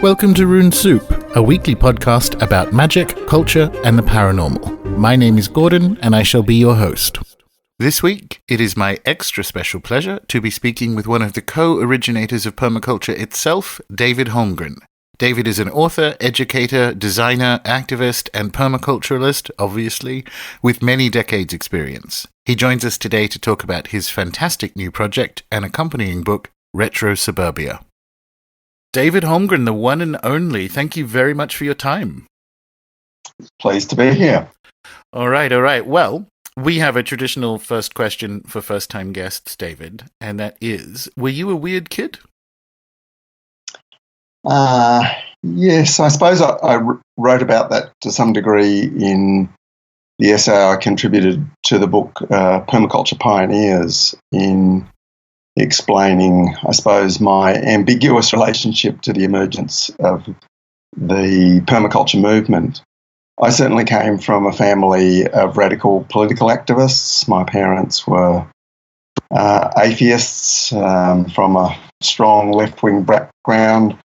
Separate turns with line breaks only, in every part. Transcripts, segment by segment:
Welcome to Rune Soup, a weekly podcast about magic, culture, and the paranormal. My name is Gordon, and I shall be your host. This week, it is my extra special pleasure to be speaking with one of the co-originators of permaculture itself, David Holmgren. David is an author, educator, designer, activist, and permaculturalist, obviously, with many decades' experience. He joins us today to talk about his fantastic new project and accompanying book, Retrosuburbia. David Holmgren, the one and only, thank you very much for your time.
Pleased to be here.
All right. Well, we have a traditional first question for first-time guests, David, and that is, were you a weird kid?
Yes, I suppose I wrote about that to some degree in the essay I contributed to the book Permaculture Pioneers, in explaining, I suppose, my ambiguous relationship to the emergence of the permaculture movement. I certainly came from a family of radical political activists. My parents were atheists from a strong left-wing background.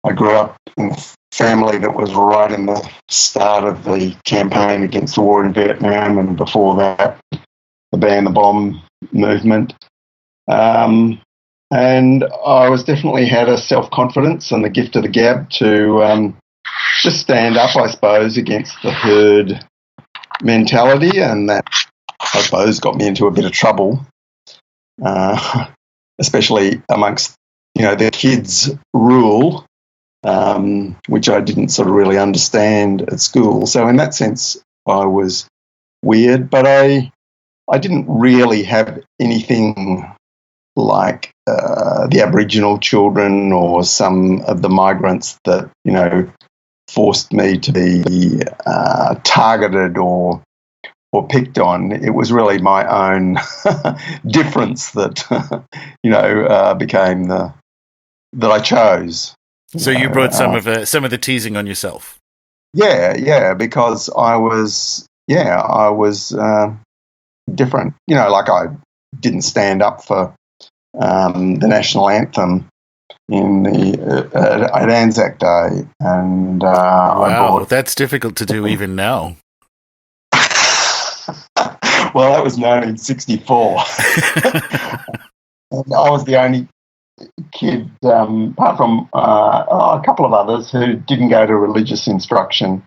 I grew up in a family that was right in the start of the campaign against the war in Vietnam, and before that, the Ban the Bomb movement. And I was definitely had a self-confidence and the gift of the gab to just stand up, I suppose, against the herd mentality, and that, I suppose, got me into a bit of trouble, especially amongst, the kids' rule, which I didn't sort of really understand at school. So in that sense, I was weird, but I didn't really have anything like the Aboriginal children or some of the migrants that, forced me to be targeted or picked on. It was really my own difference that, became that I chose.
So you brought some of the teasing on yourself.
Yeah, because I was different. Like I didn't stand up for the national anthem at Anzac Day, and
wow, that's difficult to do even now.
Well, that was 1964. And I was the only kid, apart from a couple of others, who didn't go to religious instruction,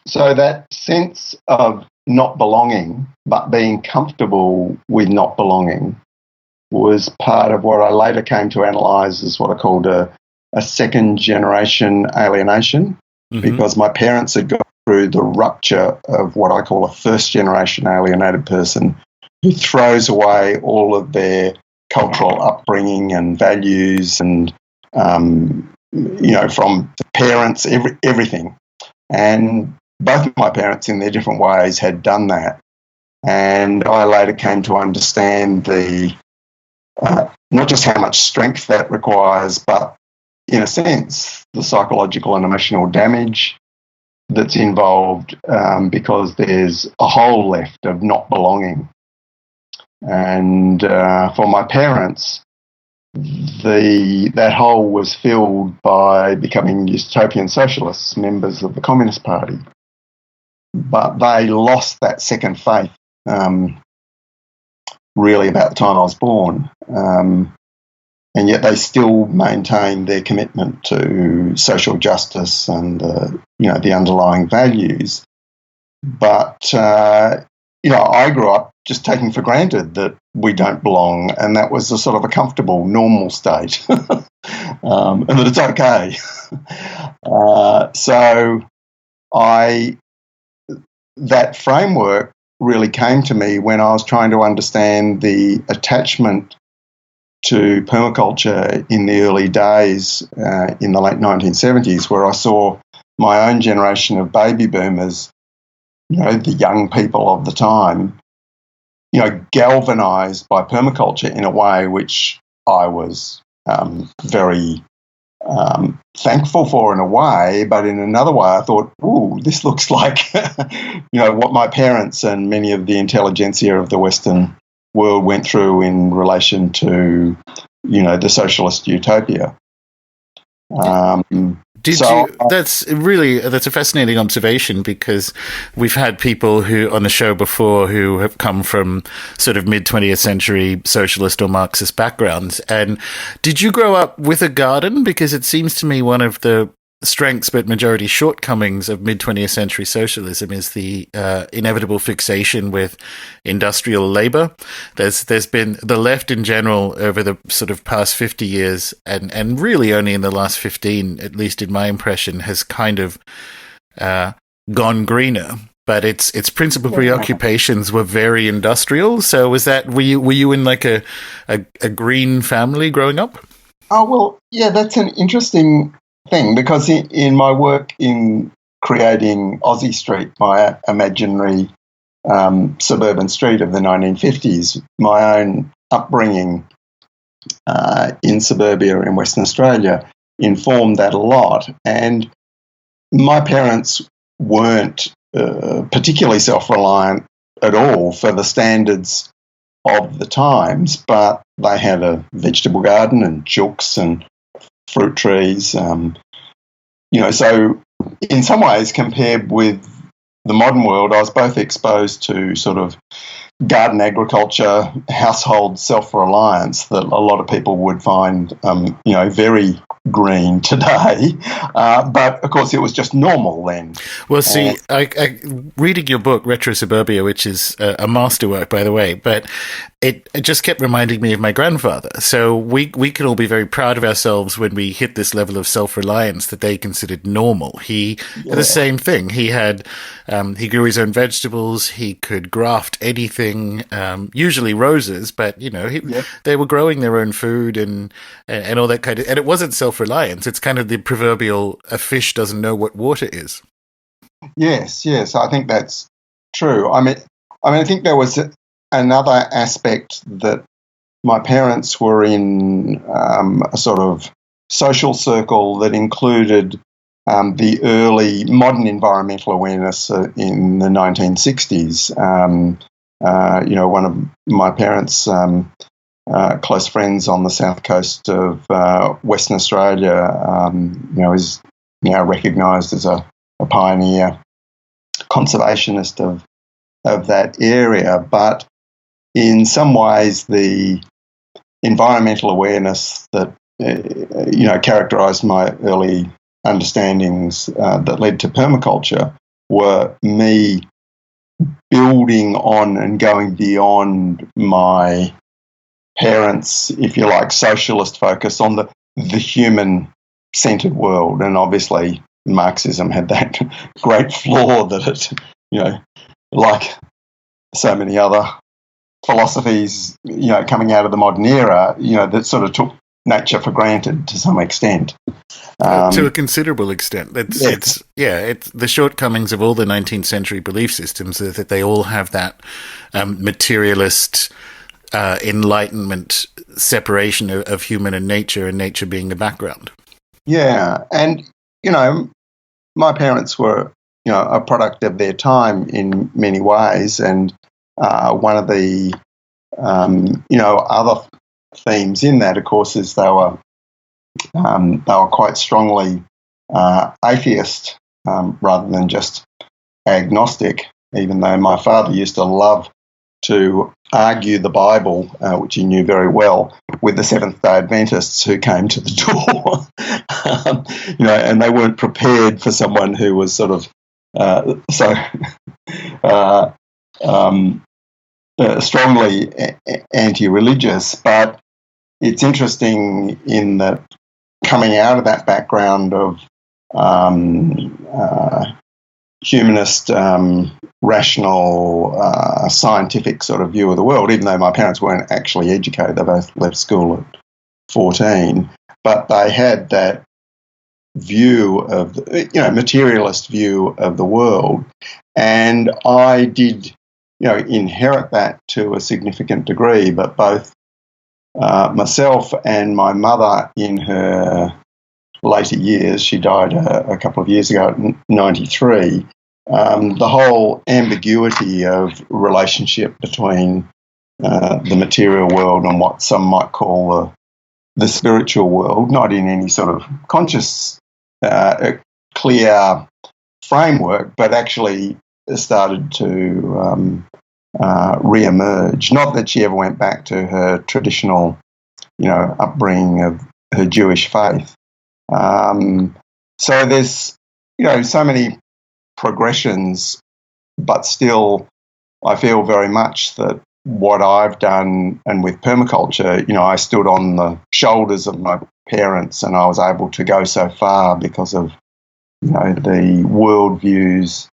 so that sense of not belonging, but being comfortable with not belonging, was part of what I later came to analyse as what I called a second-generation alienation, because my parents had gone through the rupture of what I call a first-generation alienated person who throws away all of their cultural upbringing and values and, from the parents, everything. And both of my parents, in their different ways, had done that. And I later came to understand the not just how much strength that requires, but, in a sense, the psychological and emotional damage that's involved, because there's a hole left of not belonging. And for my parents, that hole was filled by becoming utopian socialists, members of the Communist Party. But they lost that second faith really about the time I was born. And yet they still maintained their commitment to social justice and, the underlying values. But, I grew up just taking for granted that we don't belong, and that was a sort of a comfortable, normal state, and that it's okay. That framework really came to me when I was trying to understand the attachment to permaculture in the early days, in the late 1970s, where I saw my own generation of baby boomers, the young people of the time, galvanised by permaculture in a way which I was very thankful for in a way, but in another way I thought, ooh, this looks like, what my parents and many of the intelligentsia of the Western world went through in relation to, the socialist utopia.
That's a fascinating observation, because we've had people who on the show before who have come from sort of mid-20th century socialist or Marxist backgrounds. And did you grow up with a garden? Because it seems to me one of the strengths but majority shortcomings of mid-20th century socialism is the inevitable fixation with industrial labor. There's been the left in general over the sort of past 50 years, and really only in the last 15, at least in my impression, has kind of gone greener. But its principal preoccupations were very industrial. So were you in like a green family growing up?
Oh, well, yeah, that's an interesting thing, because in my work in creating Aussie Street, my imaginary suburban street of the 1950s, my own upbringing in suburbia in Western Australia informed that a lot. And my parents weren't particularly self-reliant at all for the standards of the times, but they had a vegetable garden and chooks and fruit trees, so in some ways, compared with the modern world, I was both exposed to sort of garden agriculture, household self-reliance that a lot of people would find, very green today. But, of course, it was just normal then.
Well, see, I reading your book, Retrosuburbia, which is a masterwork, by the way, but it just kept reminding me of my grandfather. So we can all be very proud of ourselves when we hit this level of self-reliance that they considered normal. He had the same thing. He had he grew his own vegetables. He could graft anything, usually roses, but they were growing their own food and all that kind of. And it wasn't self-reliance. It's kind of the proverbial "a fish doesn't know what water is."
Yes, I think that's true. I think there was another aspect that my parents were in a sort of social circle that included the early modern environmental awareness in the 1960s. One of my parents' close friends on the south coast of Western Australia, is now recognised as a pioneer conservationist of that area. But in some ways, the environmental awareness that characterised my early understandings that led to permaculture were me building on and going beyond my parents', if you like, socialist focus on the human-centred world. And obviously Marxism had that great flaw that it, like so many other philosophies, coming out of the modern era, that sort of took nature for granted to some extent.
To a considerable extent. It's the shortcomings of all the 19th century belief systems is that they all have that materialist enlightenment separation of human and nature being the background. Yeah,
and, my parents were, a product of their time in many ways, and one of the, other themes in that, of course, is they were quite strongly atheist rather than just agnostic, even though my father used to love to argue the Bible, which he knew very well, with the Seventh-day Adventists who came to the door. And they weren't prepared for someone who was sort of strongly anti-religious. But it's interesting in that coming out of that background of humanist, rational, scientific sort of view of the world, even though my parents weren't actually educated. They both left school at 14, but they had that view of, materialist view of the world. And I did, inherit that to a significant degree, but both myself and my mother in her later years, she died a couple of years ago at 93, the whole ambiguity of relationship between the material world and what some might call the spiritual world, not in any sort of conscious, clear framework, but actually started to re-emerge. Not that she ever went back to her traditional, upbringing of her Jewish faith. So there's, so many progressions, but still I feel very much that what I've done, and with permaculture, I stood on the shoulders of my parents and I was able to go so far because of, the worldviews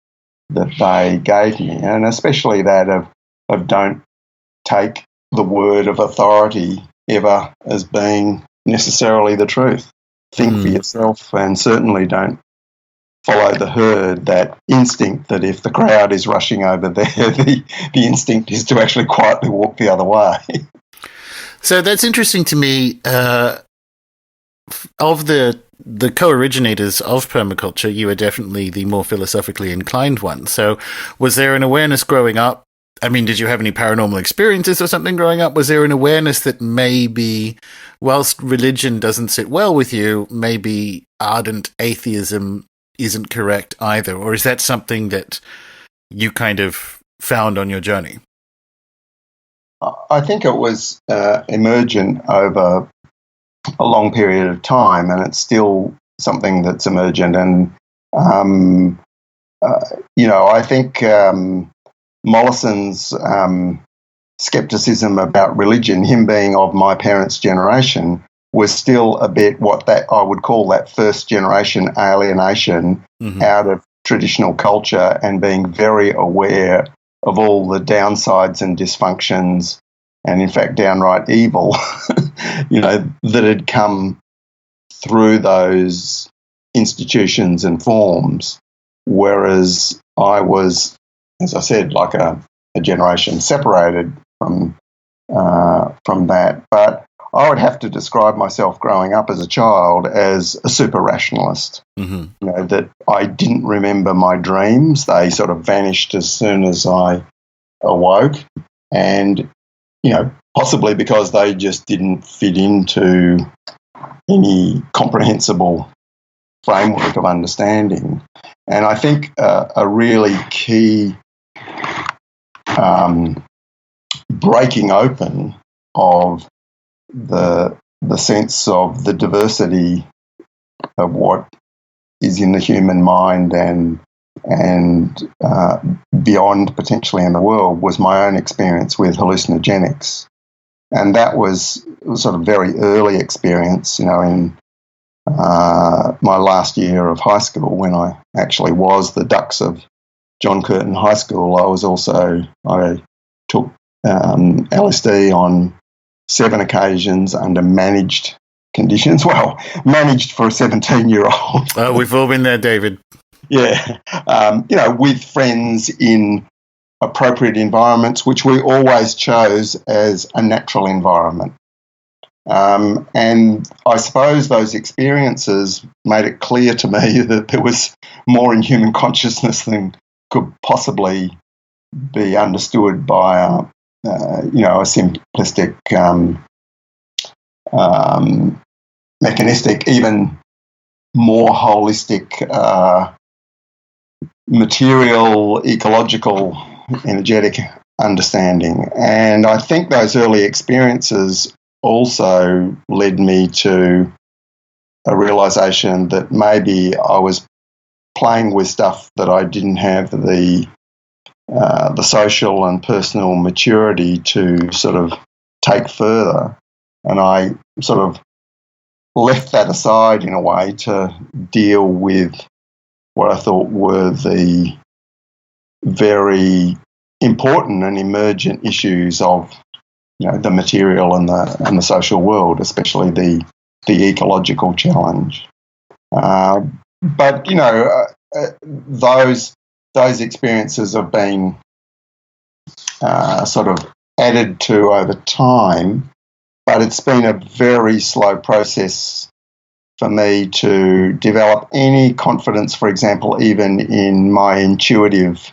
that they gave me, and especially that of don't take the word of authority ever as being necessarily the truth. Think for yourself, and certainly don't follow the herd, that instinct that if the crowd is rushing over there, the instinct is to actually quietly walk the other way.
So that's interesting to me. Of the co-originators of permaculture, you are definitely the more philosophically inclined one. So was there an awareness growing up? I mean, did you have any paranormal experiences or something growing up? Was there an awareness that maybe, whilst religion doesn't sit well with you, maybe ardent atheism isn't correct either? Or is that something that you kind of found on your journey?
I think it was emergent over a long period of time, and it's still something that's emergent. And, I think Mollison's skepticism about religion, him being of my parents' generation, was still a bit what that I would call that first generation alienation out of traditional culture, and being very aware of all the downsides and dysfunctions, and in fact downright evil, that had come through those institutions and forms. Whereas I was, as I said, like a generation separated from that. But I would have to describe myself growing up as a child as a super rationalist. That I didn't remember my dreams. They sort of vanished as soon as I awoke. And, possibly because they just didn't fit into any comprehensible framework of understanding. And I think a really key breaking open of the sense of the diversity of what is in the human mind and beyond potentially in the world was my own experience with hallucinogenics. And that was sort of very early experience, in my last year of high school, when I actually was the dux of John Curtin High School. I took LSD on 7 occasions under managed conditions. Well, managed for a 17-year-old.
Oh, we've all been there, David.
Yeah. With friends in appropriate environments, which we always chose as a natural environment. And I suppose those experiences made it clear to me that there was more in human consciousness than could possibly be understood by a simplistic, mechanistic, even more holistic, material, ecological, energetic understanding. And I think those early experiences also led me to a realization that maybe I was playing with stuff that I didn't have the social and personal maturity to sort of take further. And I sort of left that aside in a way to deal with what I thought were the very important and emergent issues of, the material and the social world, especially the ecological challenge. But those experiences have been sort of added to over time, but it's been a very slow process for me to develop any confidence, for example, even in my intuitive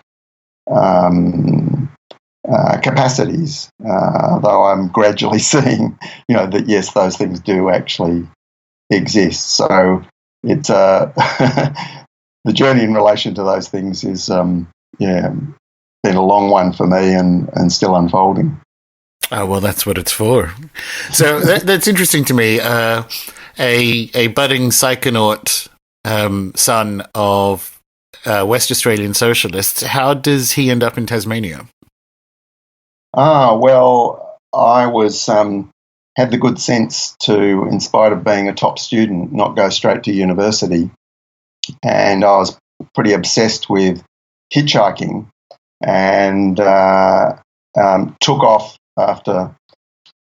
capacities, though I'm gradually seeing, that yes, those things do actually exist. So it's the journey in relation to those things is, been a long one for me and still unfolding.
Oh, well, that's what it's for. So that's interesting to me. A budding psychonaut, son of West Australian socialists. How does he end up in Tasmania?
Well, I was had the good sense to, in spite of being a top student, not go straight to university. And I was pretty obsessed with hitchhiking and took off after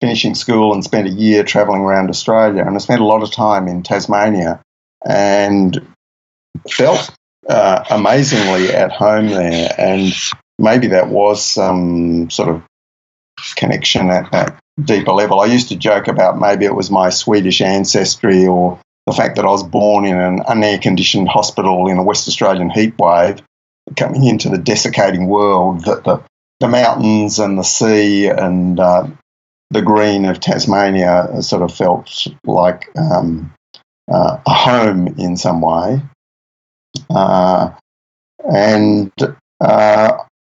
finishing school and spent a year travelling around Australia. And I spent a lot of time in Tasmania and felt amazingly at home there. And maybe that was some sort of connection at that deeper level. I used to joke about maybe it was my Swedish ancestry or the fact that I was born in an unair-conditioned hospital in a West Australian heat wave, coming into the desiccating world, that the mountains and the sea and the green of Tasmania sort of felt like a home in some way.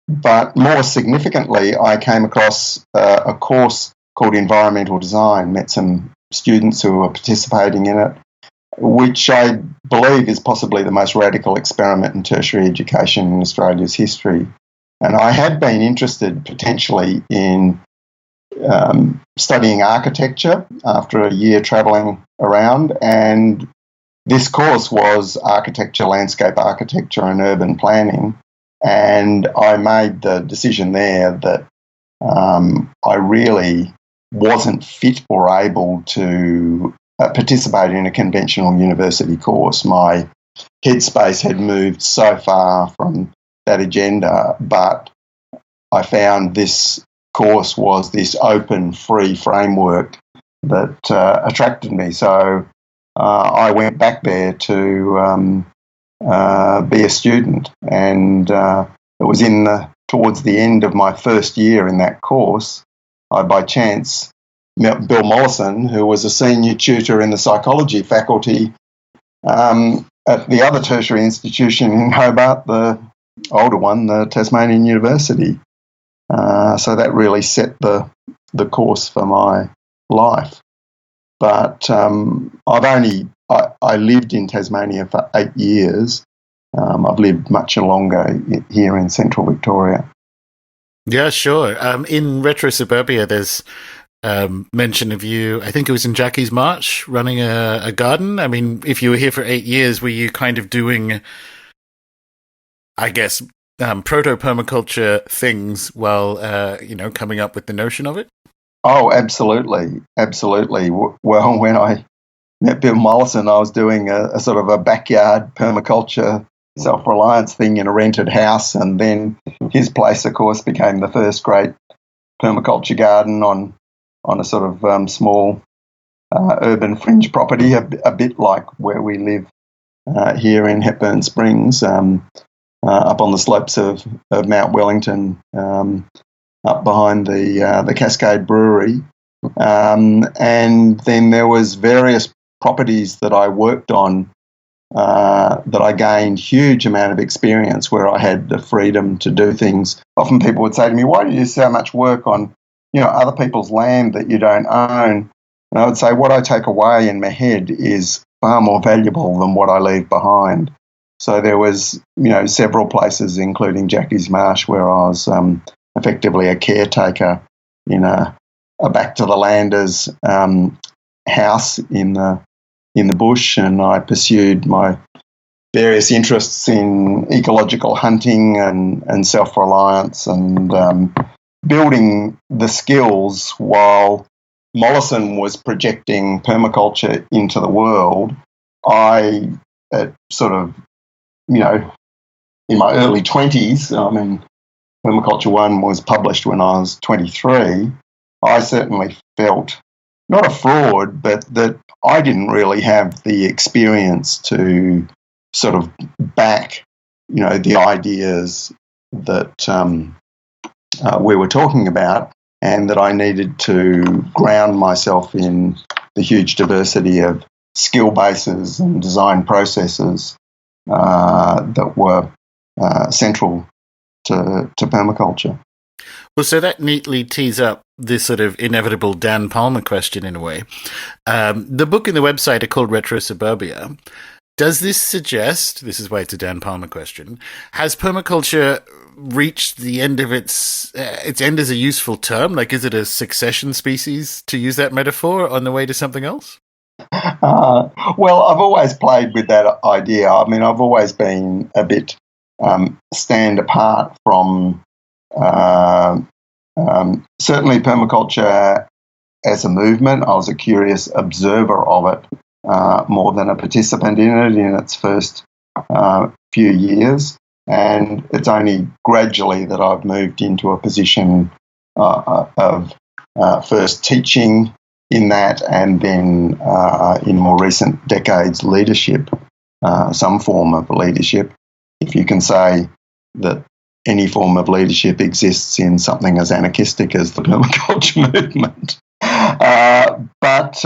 But more significantly, I came across a course called Environmental Design, met some students who were participating in it, which I believe is possibly the most radical experiment in tertiary education in Australia's history. And I had been interested potentially in studying architecture after a year travelling around, and this course was architecture, landscape architecture and urban planning. And I made the decision there that I really wasn't fit or able to participate in a conventional university course. My headspace had moved so far from that agenda, but I found this course was this open, free framework that attracted me. So I went back there to be a student, and it was towards the end of my first year in that course, I by chance met Bill Mollison, who was a senior tutor in the psychology faculty at the other tertiary institution in Hobart, the older one, the Tasmanian University. So that really set the course for my life. But I lived in Tasmania for 8 years. I've lived much longer here in central Victoria.
Yeah, sure. In Retrosuburbia, there's mention of you, I think it was in Jackie's March, running a garden. I mean, if you were here for 8 years, were you kind of doing, I guess, proto-permaculture things while, coming up with the notion of it?
Oh, absolutely. Absolutely. Well, when I met Bill Mollison, I was doing a sort of a backyard permaculture self-reliance thing in a rented house, and then his place, of course, became the first great permaculture garden on a sort of small urban fringe property, a bit like where we live here in Hepburn Springs, up on the slopes of Mount Wellington, up behind the Cascade Brewery. And then there was various properties that I worked on that I gained huge amount of experience, where I had the freedom to do things. Often people would say to me, why do you do so much work on other people's land that you don't own? And I would say what I take away in my head is far more valuable than what I leave behind. So there was several places, including Jackie's Marsh, where I was effectively a caretaker in a back to the landers house in the bush, and I pursued my various interests in ecological hunting and self-reliance and building the skills while Mollison was projecting permaculture into the world. I, sort of, in my early 20s, I mean, Permaculture 1 was published when I was 23, I certainly felt not a fraud, but that I didn't really have the experience to sort of back, the ideas that we were talking about, and that I needed to ground myself in the huge diversity of skill bases and design processes that were central to permaculture.
Well, so that neatly tees up this sort of inevitable Dan Palmer question in a way. The book and the website are called Retrosuburbia. Does this suggest, this is why it's a Dan Palmer question, has permaculture reached the end of its end as a useful term? Like, is it a succession species, to use that metaphor, on the way to something else?
Well, I've always played with that idea. I mean, I've always been a bit stand apart from certainly permaculture as a movement. I was a curious observer of it more than a participant in it in its first few years. And it's only gradually that I've moved into a position of first teaching in that, and then in more recent decades, leadership, some form of leadership, if you can say that any form of leadership exists in something as anarchistic as the permaculture movement. But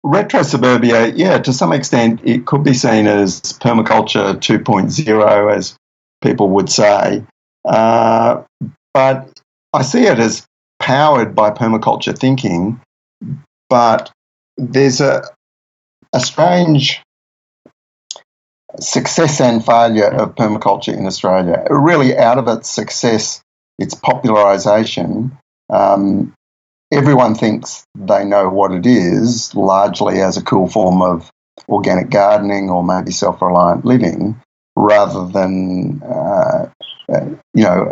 Retrosuburbia, yeah, to some extent, it could be seen as permaculture 2.0, as people would say. But I see it as powered by permaculture thinking. But there's a strange success and failure of permaculture in Australia. Really, out of its success, its popularisation, everyone thinks they know what it is, largely as a cool form of organic gardening or maybe self-reliant living, rather than a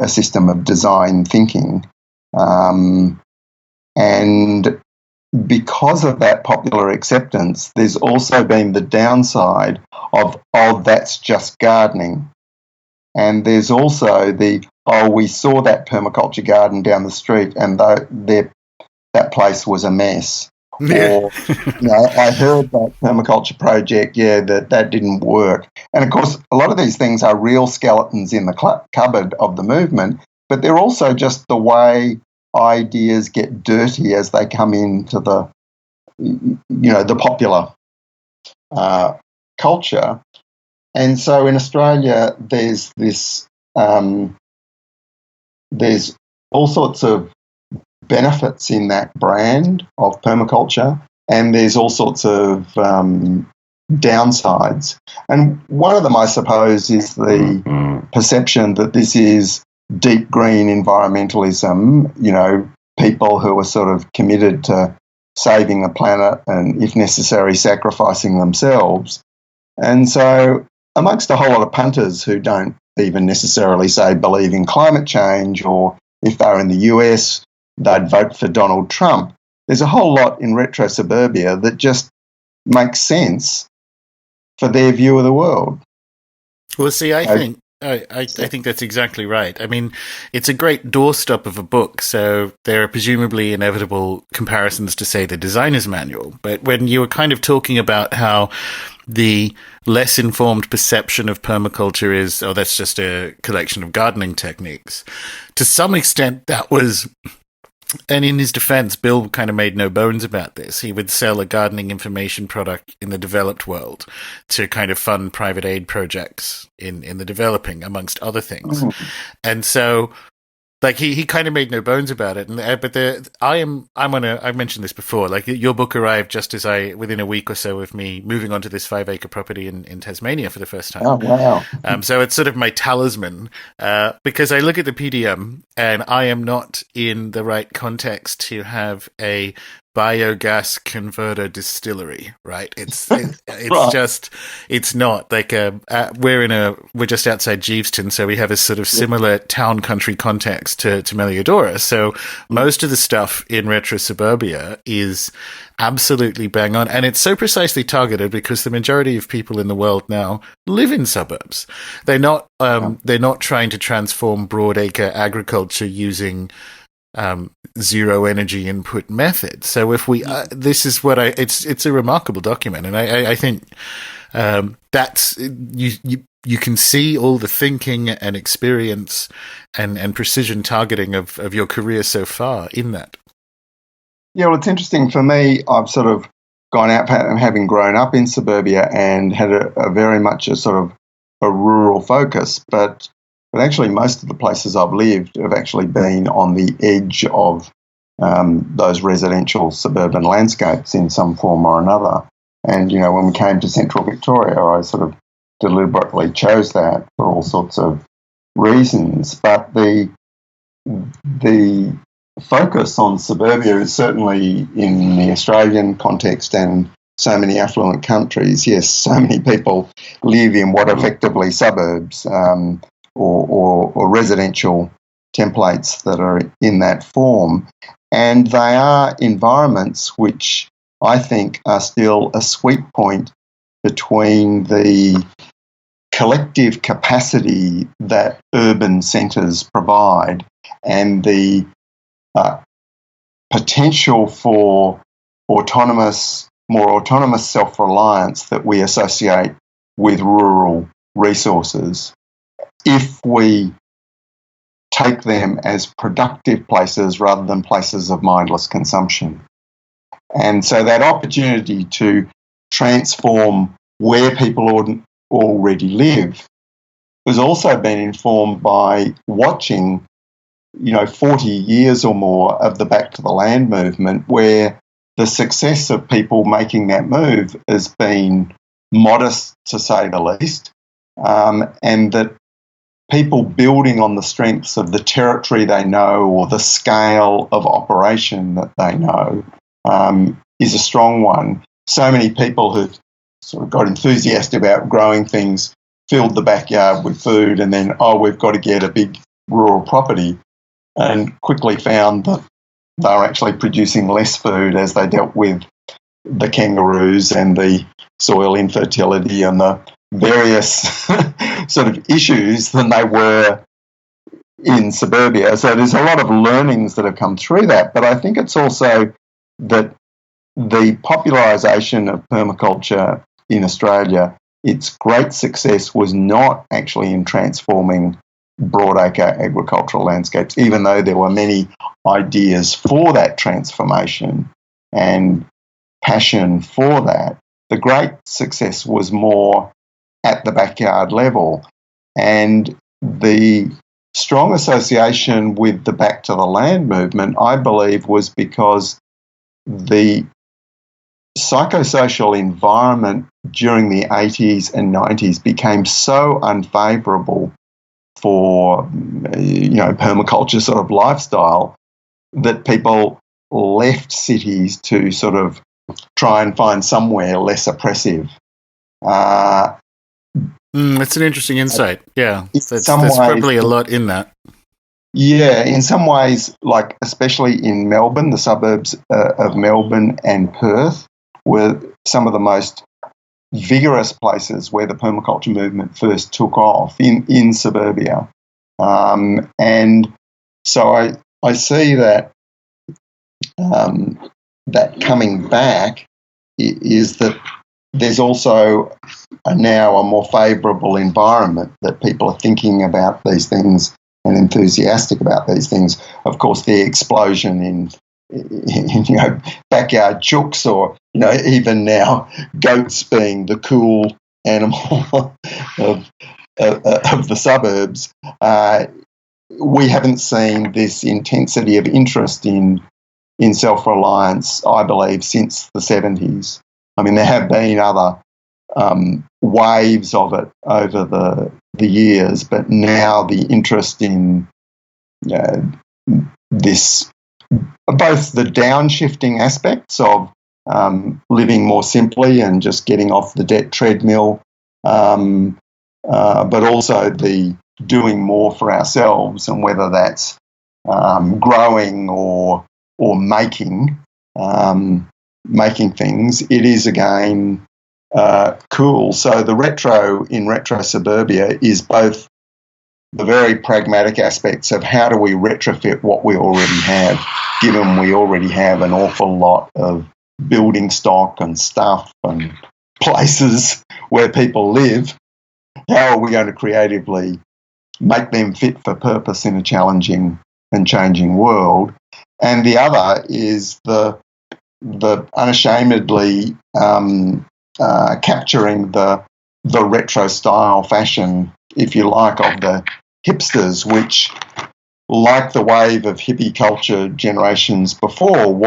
system of design thinking. And because of that popular acceptance, there's also been the downside of, oh, that's just gardening. And there's also we saw that permaculture garden down the street and that place was a mess.
Yeah.
Or, I heard that permaculture project, that didn't work. And of course, a lot of these things are real skeletons in the cupboard of the movement, but they're also just the way ideas get dirty as they come into the popular culture. And so in Australia, there's this, there's all sorts of benefits in that brand of permaculture, and there's all sorts of downsides. And one of them, I suppose, is the perception that this is deep green environmentalism, people who are sort of committed to saving the planet and, if necessary, sacrificing themselves. And so amongst a whole lot of punters who don't even necessarily say believe in climate change, or if they're in the US, they'd vote for Donald Trump, there's a whole lot in Retrosuburbia that just makes sense for their view of the world.
Well, see, I think that's exactly right. I mean, it's a great doorstop of a book, so there are presumably inevitable comparisons to, say, the designer's manual. But when you were kind of talking about how the less informed perception of permaculture is, oh, that's just a collection of gardening techniques, to some extent that was... And in his defense, Bill kind of made no bones about this. He would sell a gardening information product in the developed world to kind of fund private aid projects in the developing, amongst other things. Mm-hmm. And so, like, he kind of made no bones about it. But I've mentioned this before, like, your book arrived just as within a week or so of me moving onto this 5-acre property in Tasmania for the first time.
Oh, wow.
So it's sort of my talisman, because I look at the PDM and I am not in the right context to have a biogas converter distillery, right? It's
Right.
just, it's not like we're just outside Geeveston, so we have a sort of similar town country context to Meliodora. So most of the stuff in Retrosuburbia is absolutely bang on, and it's so precisely targeted because the majority of people in the world now live in suburbs. They're not trying to transform broadacre agriculture using zero energy input method. So if we, this is what it's a remarkable document, and I think that's you can see all the thinking and experience and precision targeting of your career so far in that.
Yeah, well, it's interesting for me. I've sort of gone out having grown up in suburbia and had a very much a sort of a rural focus, but actually most of the places I've lived have actually been on the edge of those residential suburban landscapes in some form or another. And, when we came to central Victoria, I sort of deliberately chose that for all sorts of reasons. But the focus on suburbia is certainly in the Australian context and so many affluent countries. Yes, so many people live in what are effectively suburbs or residential templates that are in that form. And they are environments which I think are still a sweet point between the collective capacity that urban centres provide and the potential for more autonomous self-reliance that we associate with rural resources if we take them as productive places rather than places of mindless consumption. And so that opportunity to transform where people already live has also been informed by watching 40 years or more of the Back to the Land movement, where the success of people making that move has been modest, to say the least, and that people building on the strengths of the territory they know or the scale of operation that they know is a strong one. So many people who've sort of got enthusiastic about growing things, filled the backyard with food, and then, we've got to get a big rural property, and quickly found that they were actually producing less food as they dealt with the kangaroos and the soil infertility and the various sort of issues than they were in suburbia. So there's a lot of learnings that have come through that. But I think it's also that the popularisation of permaculture in Australia, its great success was not actually in transforming broadacre agricultural landscapes, even though there were many ideas for that transformation and passion for that. The great success was more at the backyard level. And the strong association with the Back to the Land movement, I believe, was because the psychosocial environment during the 80s and 90s became so unfavourable for, permaculture sort of lifestyle that people left cities to sort of try and find somewhere less oppressive.
That's an interesting insight. Yeah, there's probably a lot in that.
Yeah, in some ways, like especially in Melbourne, the suburbs of Melbourne and Perth were some of the most vigorous places where the permaculture movement first took off in suburbia. And so I see that that coming back is that there's also now a more favourable environment that people are thinking about these things and enthusiastic about these things. Of course, the explosion in backyard chooks, or even now goats being the cool animal of the suburbs. We haven't seen this intensity of interest in self-reliance, I believe, since the 70s. I mean, there have been other waves of it over the years, but now the interest in this, both the downshifting aspects of living more simply and just getting off the debt treadmill, but also the doing more for ourselves, and whether that's growing or making things, it is again cool. So the Retrosuburbia is both the very pragmatic aspects of how do we retrofit what we already have, given we already have an awful lot of building stock and stuff and places where people live, how are we going to creatively make them fit for purpose in a challenging and changing world? And the other is the unashamedly capturing the retro style fashion, if you like, of the hipsters, which, like the wave of hippie culture generations before,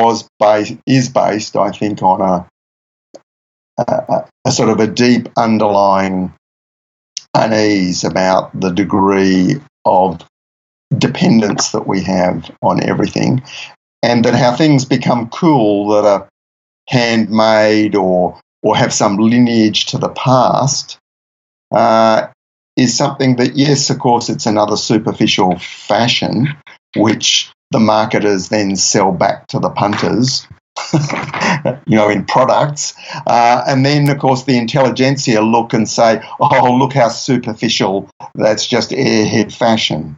is based, I think, on a sort of a deep underlying unease about the degree of dependence that we have on everything, and that how things become cool that are handmade or have some lineage to the past is something that, yes, of course, it's another superficial fashion, which the marketers then sell back to the punters, in products. And then, of course, the intelligentsia look and say, oh, look how superficial, that's just airhead fashion.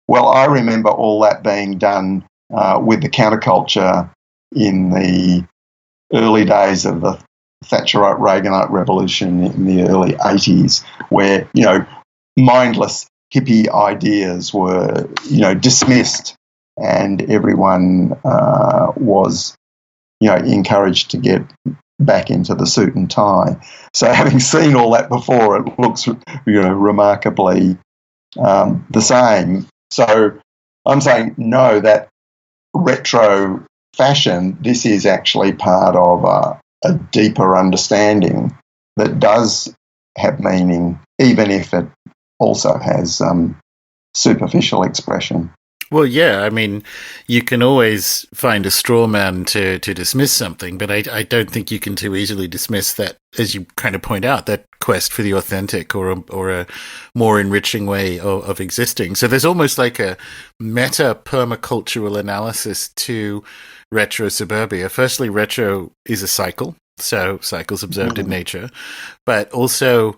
Well, I remember all that being done with the counterculture in the early days of the Thatcherite Reaganite revolution in the early 80s, where, mindless hippie ideas were, dismissed, and everyone was, encouraged to get back into the suit and tie. So having seen all that before, it looks, remarkably the same. So I'm saying, no, that retro fashion, this is actually part of a deeper understanding that does have meaning, even if it also has superficial expression.
Well, yeah, I mean, you can always find a straw man to dismiss something, but I don't think you can too easily dismiss that, as you kind of point out, that quest for the authentic or a more enriching way of existing. So there's almost like a meta permacultural analysis to Retrosuburbia. Firstly, retro is a cycle, so cycles observed in nature, but also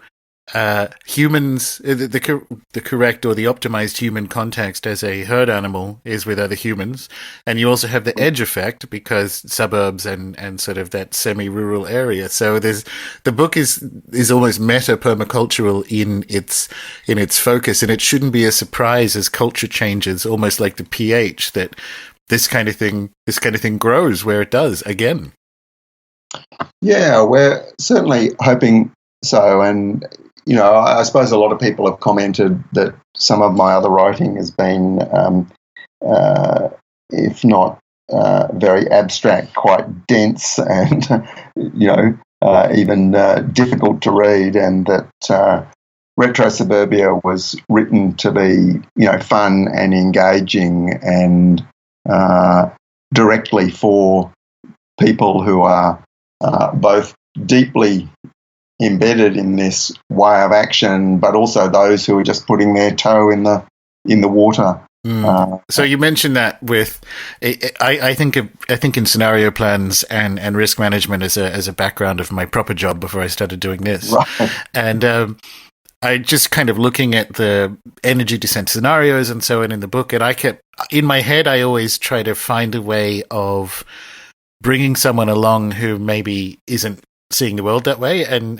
humans, the correct or the optimized human context as a herd animal is with other humans. And you also have the edge effect because suburbs and sort of that semi-rural area. So the book is almost meta permacultural in its focus, and it shouldn't be a surprise as culture changes, almost like the pH, that this kind of thing grows where it does again.
Yeah, we're certainly hoping so. And I suppose a lot of people have commented that some of my other writing has been, if not very abstract, quite dense and, even difficult to read, and that Retrosuburbia was written to be, fun and engaging and directly for people who are both deeply embedded in this way of action, but also those who are just putting their toe in the water.
So you mentioned that with, I think in scenario plans and risk management as a background of my proper job before I started doing this, right. And I just kind of looking at the energy descent scenarios and so on in the book, and I kept in my head, I always try to find a way of bringing someone along who maybe isn't seeing the world that way. And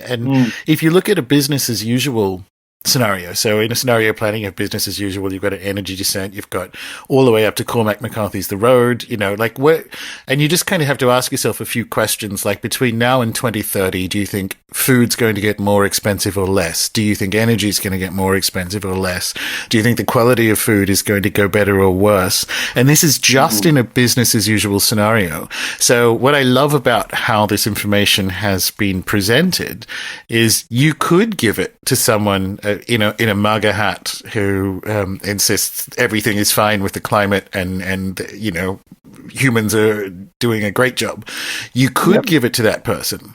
if you look at a business as usual scenario, so in a scenario planning, you have business as usual, you've got an energy descent, you've got all the way up to Cormac McCarthy's The Road, like where, and you just kind of have to ask yourself a few questions, like between now and 2030, do you think food's going to get more expensive or less? Do you think energy is going to get more expensive or less? Do you think the quality of food is going to go better or worse? And this is just in a business as usual scenario. So what I love about how this information has been presented is you could give it to someone in a MAGA hat who insists everything is fine with the climate and humans are doing a great job. You could give it to that person,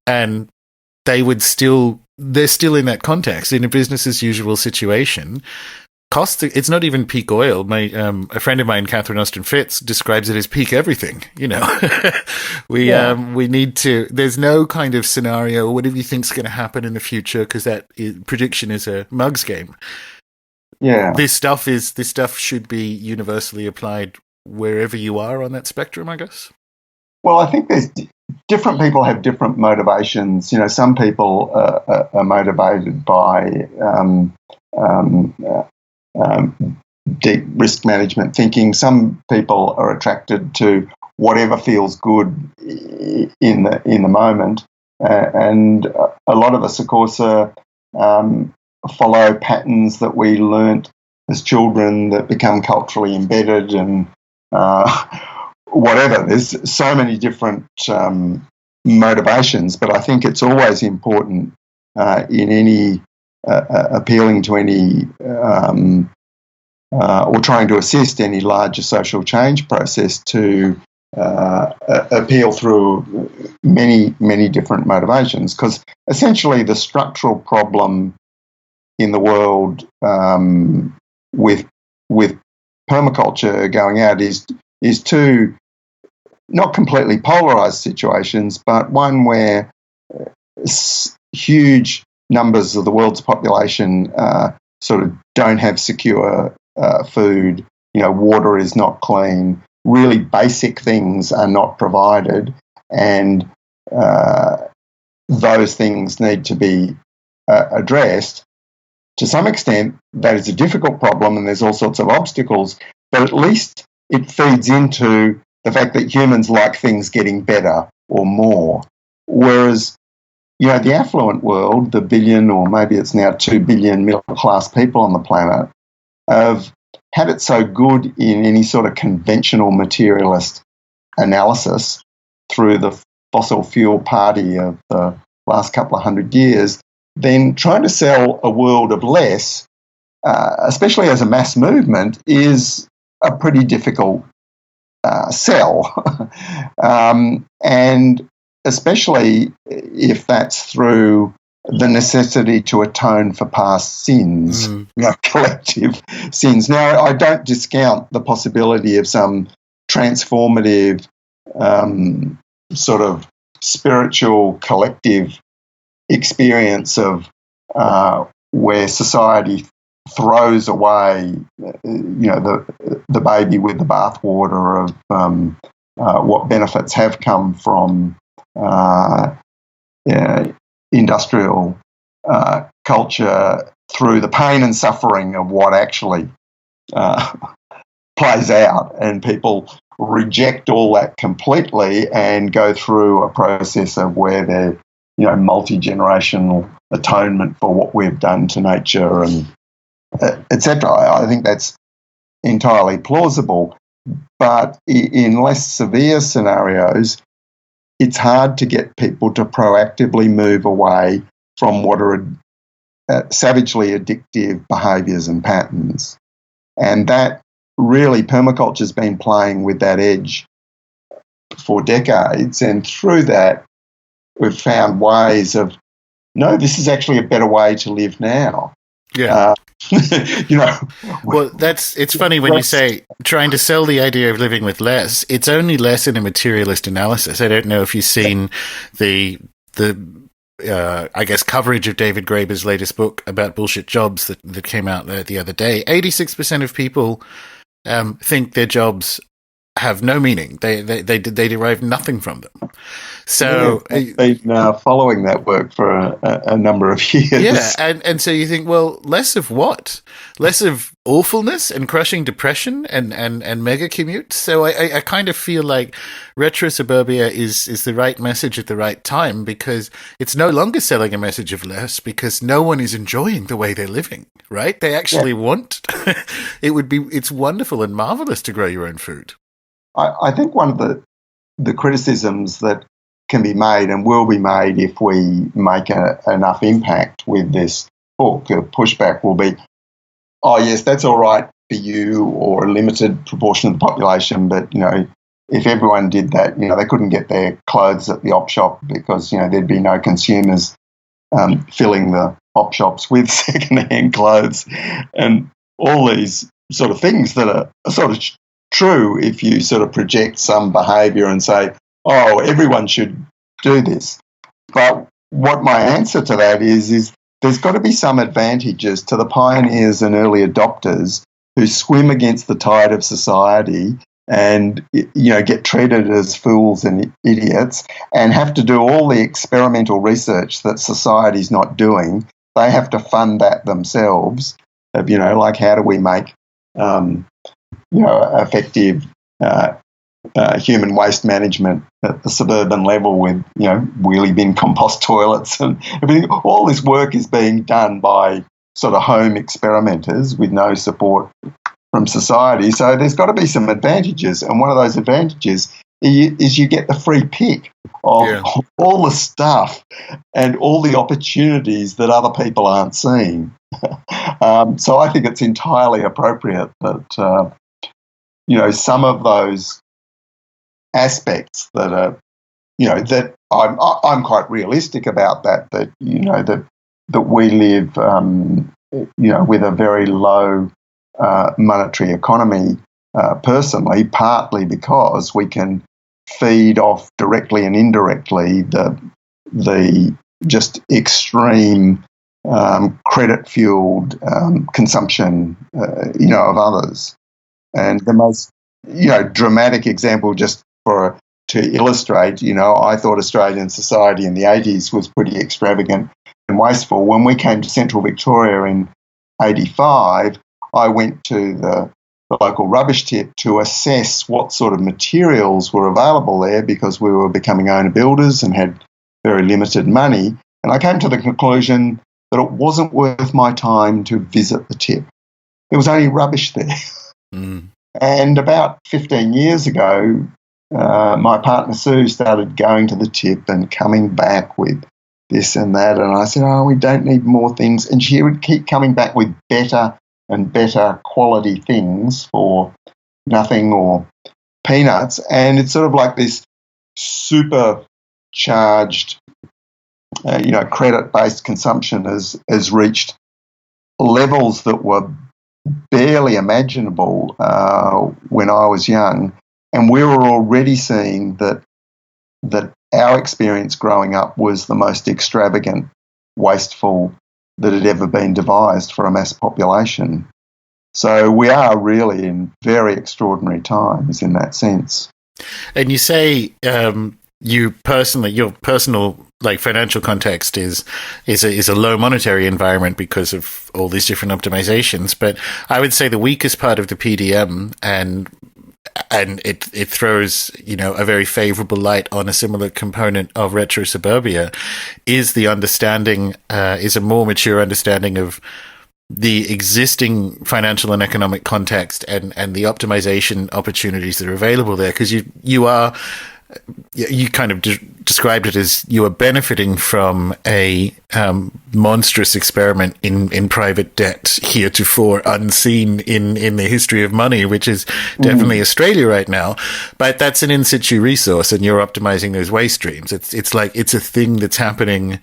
and they're still in that context in a business as usual situation. It's not even peak oil. A friend of mine, Catherine Austin Fitz, describes it as peak everything. We need to. There's no kind of scenario. Whatever you think's going to happen in the future, because prediction is a mug's game.
Yeah,
this stuff should be universally applied wherever you are on that spectrum, I guess.
Well, I think there's different people have different motivations. Some people are motivated by deep risk management thinking. Some people are attracted to whatever feels good in the moment, and a lot of us, of course, follow patterns that we learnt as children that become culturally embedded and whatever. There's so many different motivations, but I think it's always important in any appealing to any or trying to assist any larger social change process to appeal through many, many different motivations, because essentially the structural problem in the world with permaculture going out is two not completely polarised situations, but one where huge numbers of the world's population sort of don't have secure food. Water is not clean. Really basic things are not provided, and those things need to be addressed. To some extent, that is a difficult problem, and there's all sorts of obstacles, but at least it feeds into the fact that humans like things getting better or more. Whereas, the affluent world, the billion or maybe it's now 2 billion middle-class people on the planet, have had it so good in any sort of conventional materialist analysis through the fossil fuel party of the last couple of 100 years, then trying to sell a world of less, especially as a mass movement, is a pretty difficult sell. And especially if that's through the necessity to atone for past sins, collective sins. Now, I don't discount the possibility of some transformative sort of spiritual collective experience of where society throws away, the baby with the bathwater of what benefits have come from industrial culture through the pain and suffering of what actually plays out, and people reject all that completely and go through a process of where they're multi-generational atonement for what we've done to nature and etc. I think that's entirely plausible, but in less severe scenarios, it's hard to get people to proactively move away from what are savagely addictive behaviours and patterns. And that really, permaculture's been playing with that edge for decades, and through that, we've found ways of, no, this is actually a better way to live now.
Yeah. Well, it's funny when you say trying to sell the idea of living with less. It's only less in a materialist analysis. I don't know if you've seen the I guess coverage of David Graeber's latest book about bullshit jobs that came out the other day. 86% of people think their jobs have no meaning. They derive nothing from them. So
I've been following that work for a number of years.
Yeah, and so you think, well, less of what? Less of awfulness and crushing depression and mega commutes? So I kind of feel like Retrosuburbia is the right message at the right time, because it's no longer selling a message of less, because no one is enjoying the way they're living, right? They actually want it's wonderful and marvelous to grow your own food.
I think one of the criticisms that can be made and will be made if we make enough impact with this book, the pushback will be, oh yes, that's all right for you or a limited proportion of the population, but if everyone did that, they couldn't get their clothes at the op shop because there'd be no consumers filling the op shops with second-hand clothes, and all these sort of things that are sort of true if you sort of project some behaviour and say, oh, everyone should do this. But what my answer to that is there's got to be some advantages to the pioneers and early adopters who swim against the tide of society and get treated as fools and idiots, and have to do all the experimental research that society's not doing. They have to fund that themselves. Like how do we make effective human waste management at the suburban level with wheelie bin compost toilets and everything. All this work is being done by sort of home experimenters with no support from society. So there's got to be some advantages, and one of those advantages is you get the free pick of all the stuff and all the opportunities that other people aren't seeing. So I think it's entirely appropriate that some of those aspects that are that I'm quite realistic about that we live with a very low monetary economy personally, partly because we can feed off directly and indirectly the just extreme credit fueled consumption of others. And the most dramatic example, just to illustrate, I thought Australian society in the 80s was pretty extravagant and wasteful. When we came to Central Victoria in 85, I went to the local rubbish tip to assess what sort of materials were available there, because we were becoming owner builders and had very limited money. And I came to the conclusion that it wasn't worth my time to visit the tip. There was only rubbish there. Mm. And about 15 years ago, my partner Sue started going to the tip and coming back with this and that. And I said, we don't need more things. And she would keep coming back with better and better quality things for nothing or peanuts. And it's sort of like this supercharged, credit-based consumption has reached levels that were barely imaginable when I was young. And we were already seeing that our experience growing up was the most extravagant, wasteful that had ever been devised for a mass population. So we are really in very extraordinary times in that sense.
And you say your personal financial context is a low monetary environment because of all these different optimizations. But I would say the weakest part of the PDM and it throws, a very favorable light on a similar component of Retrosuburbia is the understanding, is a more mature understanding of the existing financial and economic context and the optimization opportunities that are available there. Because you kind of described it as you are benefiting from a monstrous experiment in private debt heretofore unseen in the history of money, which is definitely Australia right now. But that's an in situ resource, and you're optimizing those waste streams. It's like it's a thing that's happening.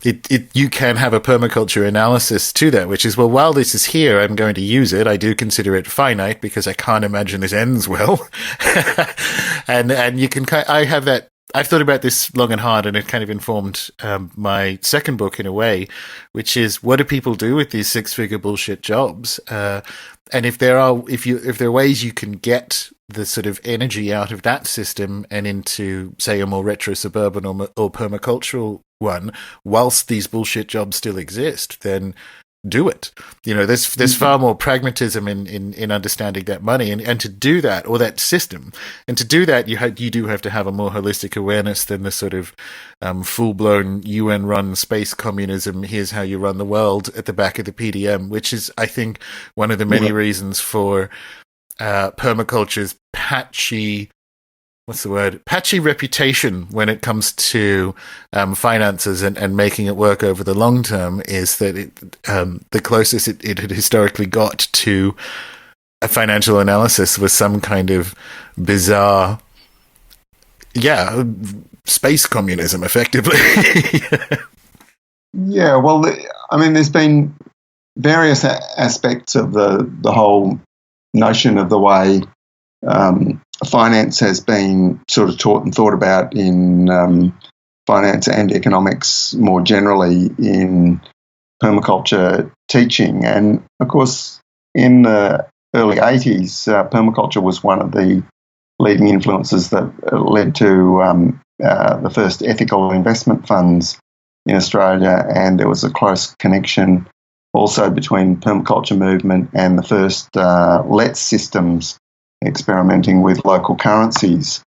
You can have a permaculture analysis to that, which is, well, while this is here, I'm going to use it. I do consider it finite because I can't imagine this ends well. and you can, I have that, I've thought about this long and hard, and it kind of informed my second book in a way, which is, what do people do with these 6-figure bullshit jobs? And if there are ways you can get the sort of energy out of that system and into, say, a more retro-suburban or permacultural one, whilst these bullshit jobs still exist, then do it. There's far more pragmatism in understanding that money and to do that, or that system, and to do that you do have to have a more holistic awareness than the sort of full-blown UN-run space communism, here's how you run the world at the back of the PDM, which is, I think, one of the many reasons for permaculture's patchy reputation when it comes to finances and making it work over the long term, is that the closest it had historically got to a financial analysis was some kind of bizarre, space communism, effectively.
Yeah, well, there's been various aspects of the whole notion of the way finance has been sort of taught and thought about in finance and economics more generally in permaculture teaching. And, of course, in the early 80s, permaculture was one of the leading influences that led to the first ethical investment funds in Australia, and there was a close connection also between permaculture movement and the first LETS systems experimenting with local currencies.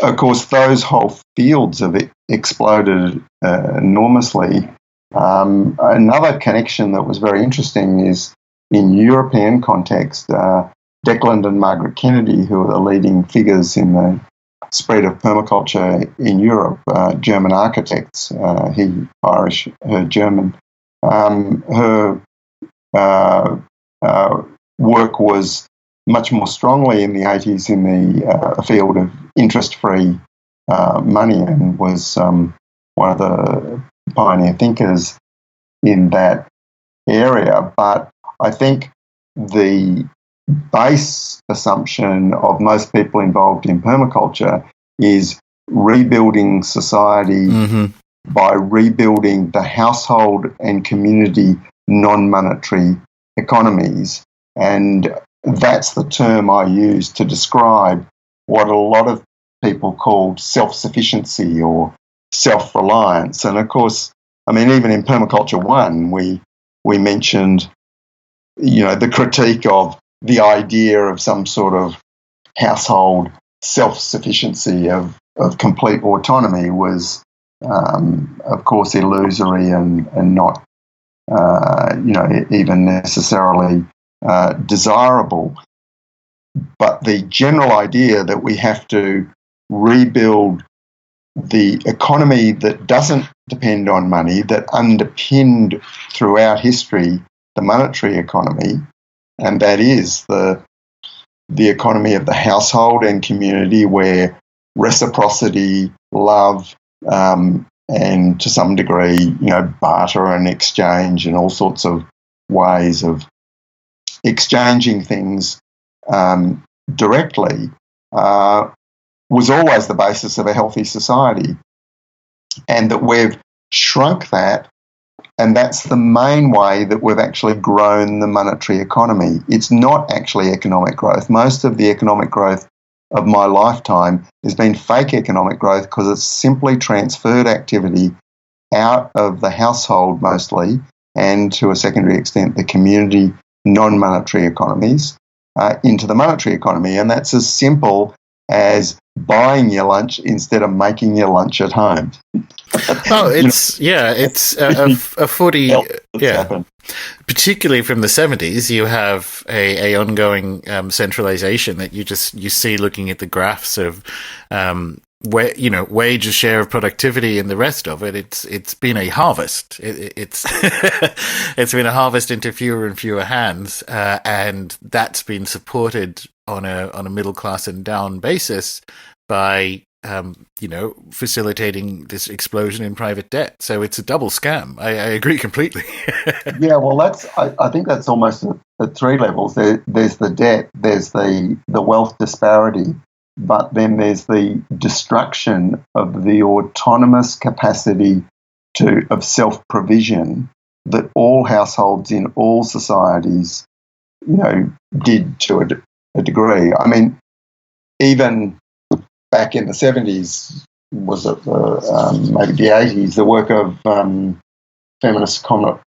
Of course, those whole fields have exploded enormously. Another connection that was very interesting is in European context, Declan and Margaret Kennedy, who are the leading figures in the spread of permaculture in Europe, German architects, he Irish, her German. Her work was much more strongly in the 80s in the field of interest-free money, and was one of the pioneer thinkers in that area. But I think the base assumption of most people involved in permaculture is rebuilding society by rebuilding the household and community non-monetary economies. And that's the term I use to describe what a lot of people call self-sufficiency or self-reliance. And of course, I mean, even in Permaculture 1, we mentioned, the critique of the idea of some sort of household self-sufficiency of complete autonomy was, of course, illusory and not, even necessarily desirable. But the general idea that we have to rebuild the economy that doesn't depend on money, that underpinned throughout history the monetary economy, and that is the economy of the household and community, where reciprocity, love, and to some degree, barter and exchange and all sorts of ways of exchanging things directly was always the basis of a healthy society, and that we've shrunk that. And that's the main way that we've actually grown the monetary economy. It's not actually economic growth. Most of the economic growth of my lifetime has been fake economic growth because it's simply transferred activity out of the household mostly, and to a secondary extent the community non-monetary economies, into the monetary economy. And that's as simple as buying your lunch instead of making your lunch at home.
Oh, it's a footy. Yeah, particularly from the 70s, you have a ongoing centralization that you see looking at the graphs of wages, share of productivity, and the rest of it. It's been a harvest. It's it's been a harvest into fewer and fewer hands, and that's been supported on a middle class and down basis by facilitating this explosion in private debt. So it's a double scam. I agree completely.
Yeah, well, I think that's almost at three levels. There's the debt, there's the wealth disparity, but then there's the destruction of the autonomous capacity of self-provision that all households in all societies, did to a degree. I mean, even back in the 70s, was it maybe the 80s, the work of feminist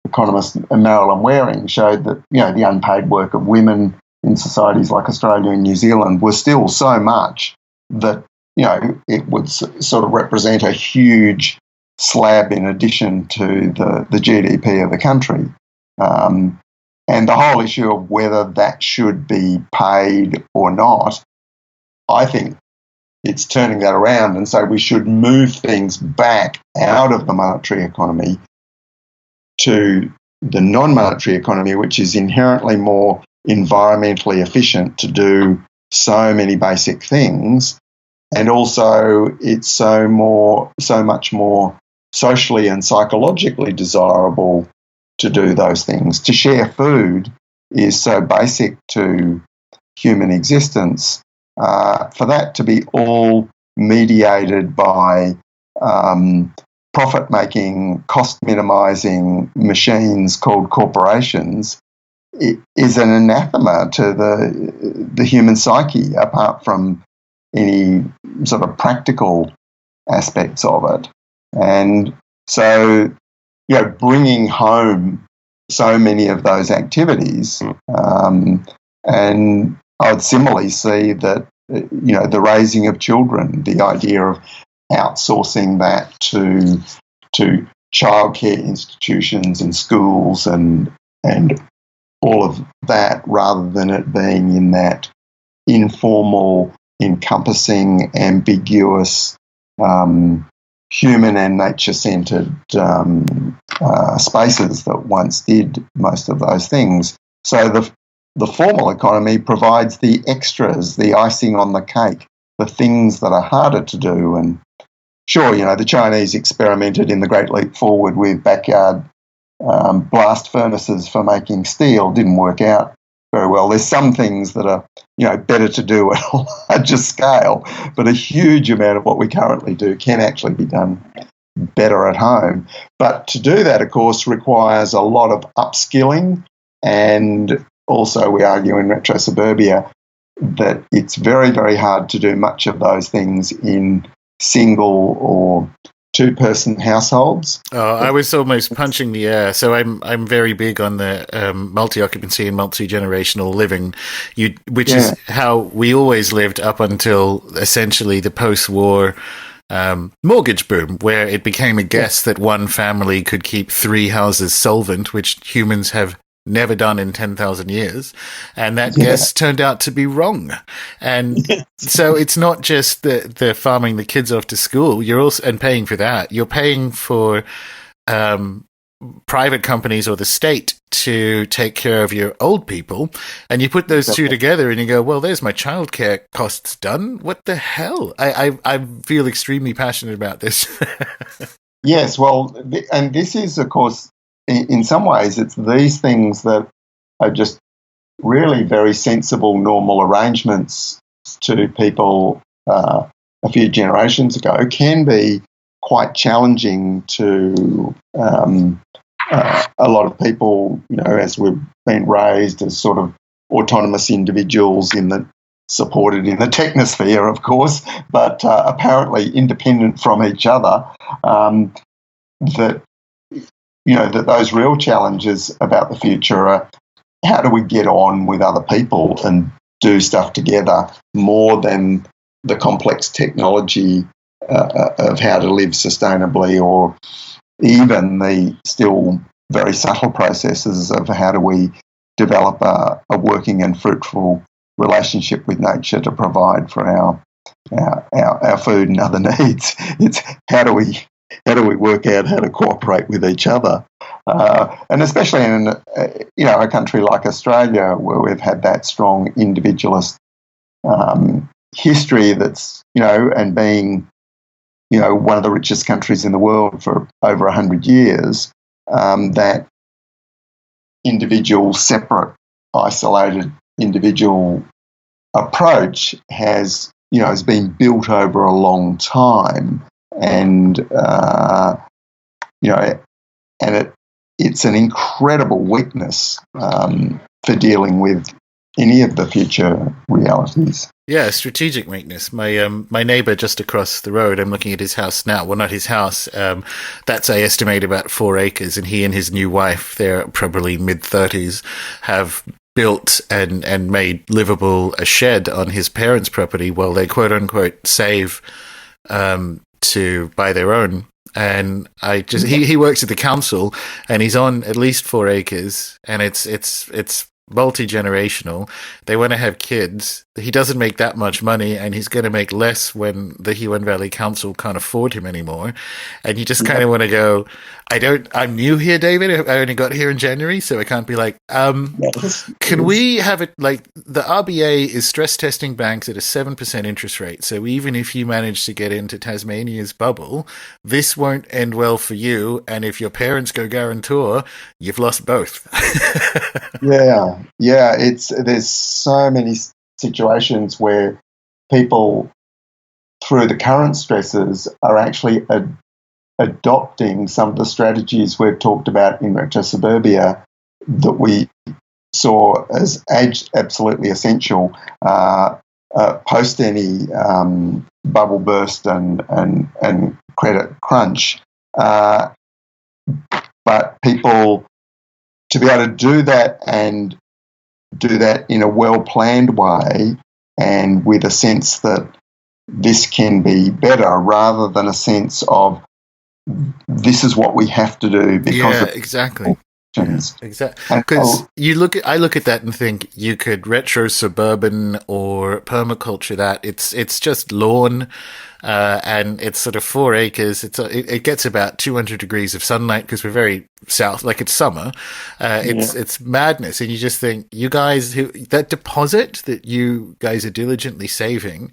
economist Marilyn Waring showed that, the unpaid work of women in societies like Australia and New Zealand was still so much that, it would sort of represent a huge slab in addition to the GDP of the country. And the whole issue of whether that should be paid or not, I think it's turning that around, and so we should move things back out of the monetary economy to the non-monetary economy, which is inherently more environmentally efficient to do so many basic things, and also it's so much more socially and psychologically desirable to do those things. To share food is so basic to human existence. For that to be all mediated by profit-making, cost-minimising machines called corporations is an anathema to the human psyche, apart from any sort of practical aspects of it. And so, bringing home so many of those activities, and I would similarly see that, the raising of children, the idea of outsourcing that to childcare institutions and schools and all of that, rather than it being in that informal, encompassing, ambiguous, human and nature-centred spaces that once did most of those things. So the formal economy provides the extras, the icing on the cake, the things that are harder to do. And sure, the Chinese experimented in the Great Leap Forward with backyard blast furnaces for making steel. Didn't work out very well. There's some things that are, better to do at a larger scale, but a huge amount of what we currently do can actually be done better at home. But to do that, of course, requires a lot of upskilling, and also we argue in Retrosuburbia that it's very, very hard to do much of those things in single or two-person households.
Oh, I was almost punching the air. So I'm very big on the multi-occupancy and multi-generational living, which is how we always lived up until essentially the post-war mortgage boom, where it became a guess that one family could keep 3 houses solvent, which humans have never done in 10,000 years. And that guess turned out to be wrong. And so it's not just the farming the kids off to school. You're also, and paying for that, you're paying for private companies or the state to take care of your old people. And you put those two together and you go, well, there's my childcare costs done. What the hell? I feel extremely passionate about this.
Yes, well, and this is, of course, in some ways, it's these things that are just really very sensible, normal arrangements to people a few generations ago can be quite challenging to a lot of people, as we've been raised as sort of autonomous individuals supported in the technosphere, of course, but apparently independent from each other, that those real challenges about the future are how do we get on with other people and do stuff together more than the complex technology of how to live sustainably, or even the still very subtle processes of how do we develop a working and fruitful relationship with nature to provide for our food and other needs. It's how do we work out how to cooperate with each other, and especially in a country like Australia, where we've had that strong individualist history, that's and being one of the richest countries in the world for over 100 years, that individual, separate, isolated individual approach has been built over a long time. And it's an incredible weakness for dealing with any of the future realities.
Yeah, strategic weakness. My neighbor just across the road, I'm looking at his house now. Well, not his house. That's, I estimate, about 4 acres. And he and his new wife, they're probably mid-30s, have built and made livable a shed on his parents' property while they quote-unquote save to buy their own. And he works at the council, and he's on at least 4 acres, and it's multi-generational. They want to have kids. He doesn't make that much money, and he's going to make less when the Huon Valley Council can't afford him anymore. And you just kind of want to go, I'm new here, David. I only got here in January, so I can't be like, can we have it like the RBA is stress testing banks at a 7% interest rate. So even if you manage to get into Tasmania's bubble, this won't end well for you. And if your parents go guarantor, you've lost both.
Yeah. There's so many situations where people, through the current stresses, are actually adopting some of the strategies we've talked about in Retrosuburbia that we saw as absolutely essential post any bubble burst and credit crunch. But people, to be able to do that and do that in a well-planned way and with a sense that this can be better rather than a sense of this is what we have to do because of
exactly. Exactly.
And
Because I look at that and think you could retro suburban or permaculture that. It's just lawn, and it's sort of 4 acres. It gets about 200 degrees of sunlight because we're very south, like it's summer. It's madness, and you just think you guys that deposit that you guys are diligently saving.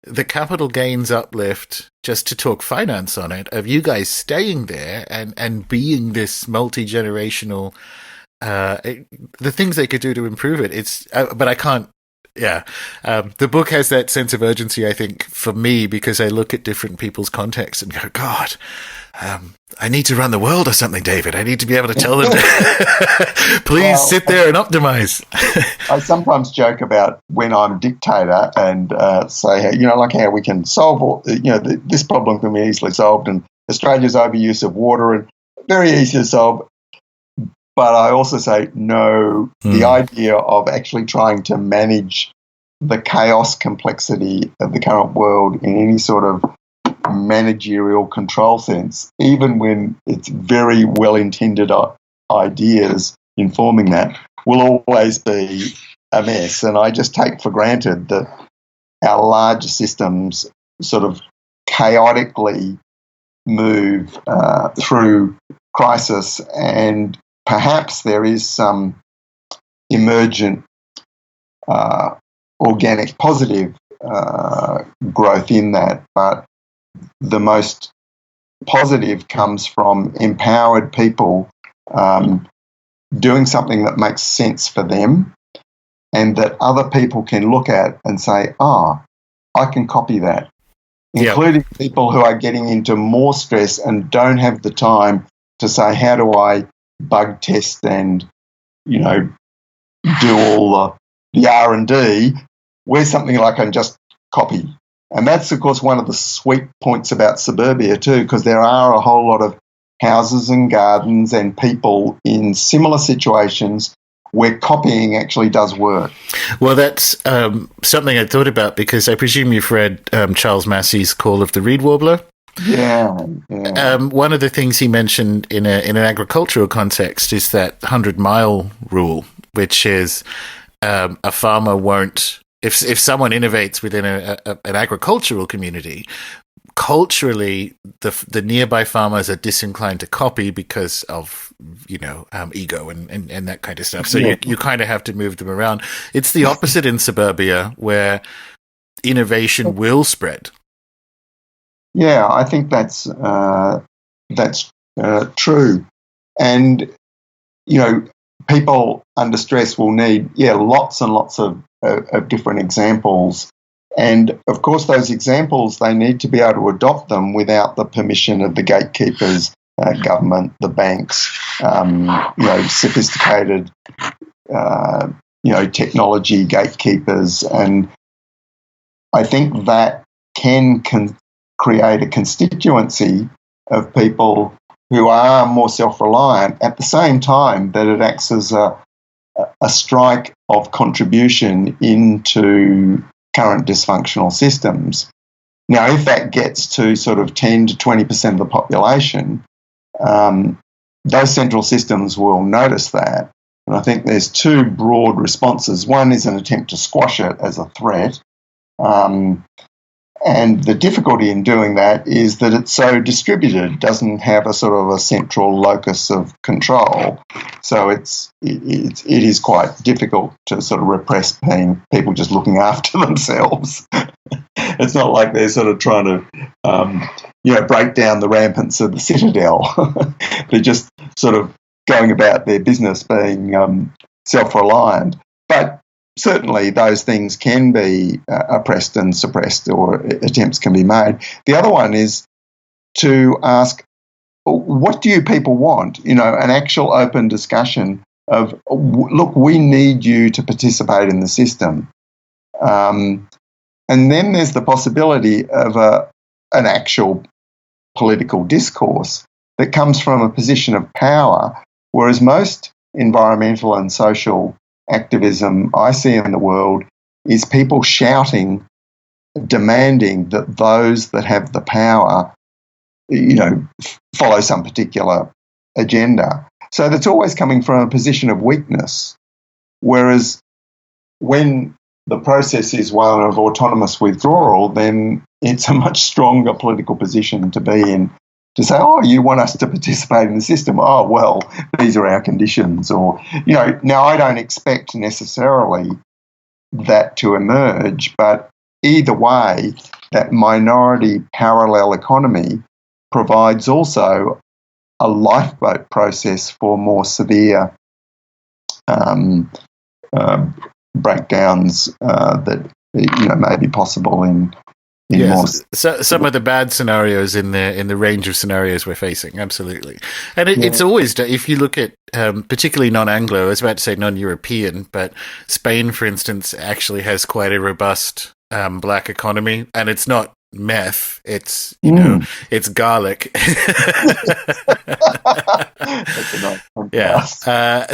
The capital gains uplift, just to talk finance on it, of you guys staying there and being this multi-generational, the things they could do to improve it. But I can't, the book has that sense of urgency, I think, for me, because I look at different people's contexts and go, God, I need to run the world or something, David. I need to be able to tell them, please sit there and optimize.
I sometimes joke about when I'm dictator and say, like how we can solve, this problem can be easily solved, and Australia's overuse of water and very easy to solve. But I also say, no, the idea of actually trying to manage the chaos complexity of the current world in any sort of managerial control sense, even when it's very well-intended ideas informing that, will always be a mess. And I just take for granted that our larger systems sort of chaotically move through crisis, and perhaps there is some emergent organic positive growth in that, but the most positive comes from empowered people doing something that makes sense for them and that other people can look at and say, I can copy that, including people who are getting into more stress and don't have the time to say, how do I bug test and, do all the R&D. Where's something like I can just copy? And that's, of course, one of the sweet points about suburbia too, because there are a whole lot of houses and gardens and people in similar situations where copying actually does work.
Well, that's something I thought about, because I presume you've read Charles Massey's Call of the Reed Warbler.
Yeah.
One of the things he mentioned in an agricultural context is that 100-mile rule, which is a farmer won't, if someone innovates within an agricultural community, culturally the nearby farmers are disinclined to copy because of ego and that kind of stuff. So you kind of have to move them around. It's the opposite in suburbia, where innovation will spread.
Yeah, I think that's true. And people under stress will need lots and lots of different examples. And of course, those examples, they need to be able to adopt them without the permission of the gatekeepers, government, the banks, sophisticated, technology gatekeepers. And I think that can create a constituency of people who are more self-reliant at the same time that it acts as a strike of contribution into current dysfunctional systems. Now, if that gets to sort of 10 to 20% of the population, those central systems will notice that. And I think there's two broad responses. One is an attempt to squash it as a threat. And the difficulty in doing that is that it's so distributed, doesn't have a sort of a central locus of control. So it is quite difficult to sort of repress people just looking after themselves. It's not like they're sort of trying to, break down the ramparts of the citadel. They're just sort of going about their business being self-reliant. But certainly those things can be oppressed and suppressed, or attempts can be made. The other one is to ask, what do you people want? An actual open discussion. of look, we need you to participate in the system. And then there's the possibility of an actual political discourse that comes from a position of power, whereas most environmental and social activism I see in the world is people shouting, demanding that those that have the power, follow some particular agenda. So that's always coming from a position of weakness, whereas when the process is one of autonomous withdrawal, then it's a much stronger political position to be in, to say, oh, you want us to participate in the system? Oh, well, these are our conditions. Or, now I don't expect necessarily that to emerge, but either way, that minority parallel economy provides also a lifeboat process for more severe breakdowns that may be possible in more.
So some of the bad scenarios in the range of scenarios we're facing, absolutely. And it's always, if you look at particularly non-Anglo, I was about to say non-European, but Spain, for instance, actually has quite a robust black economy, and it's not meth, it's it's garlic.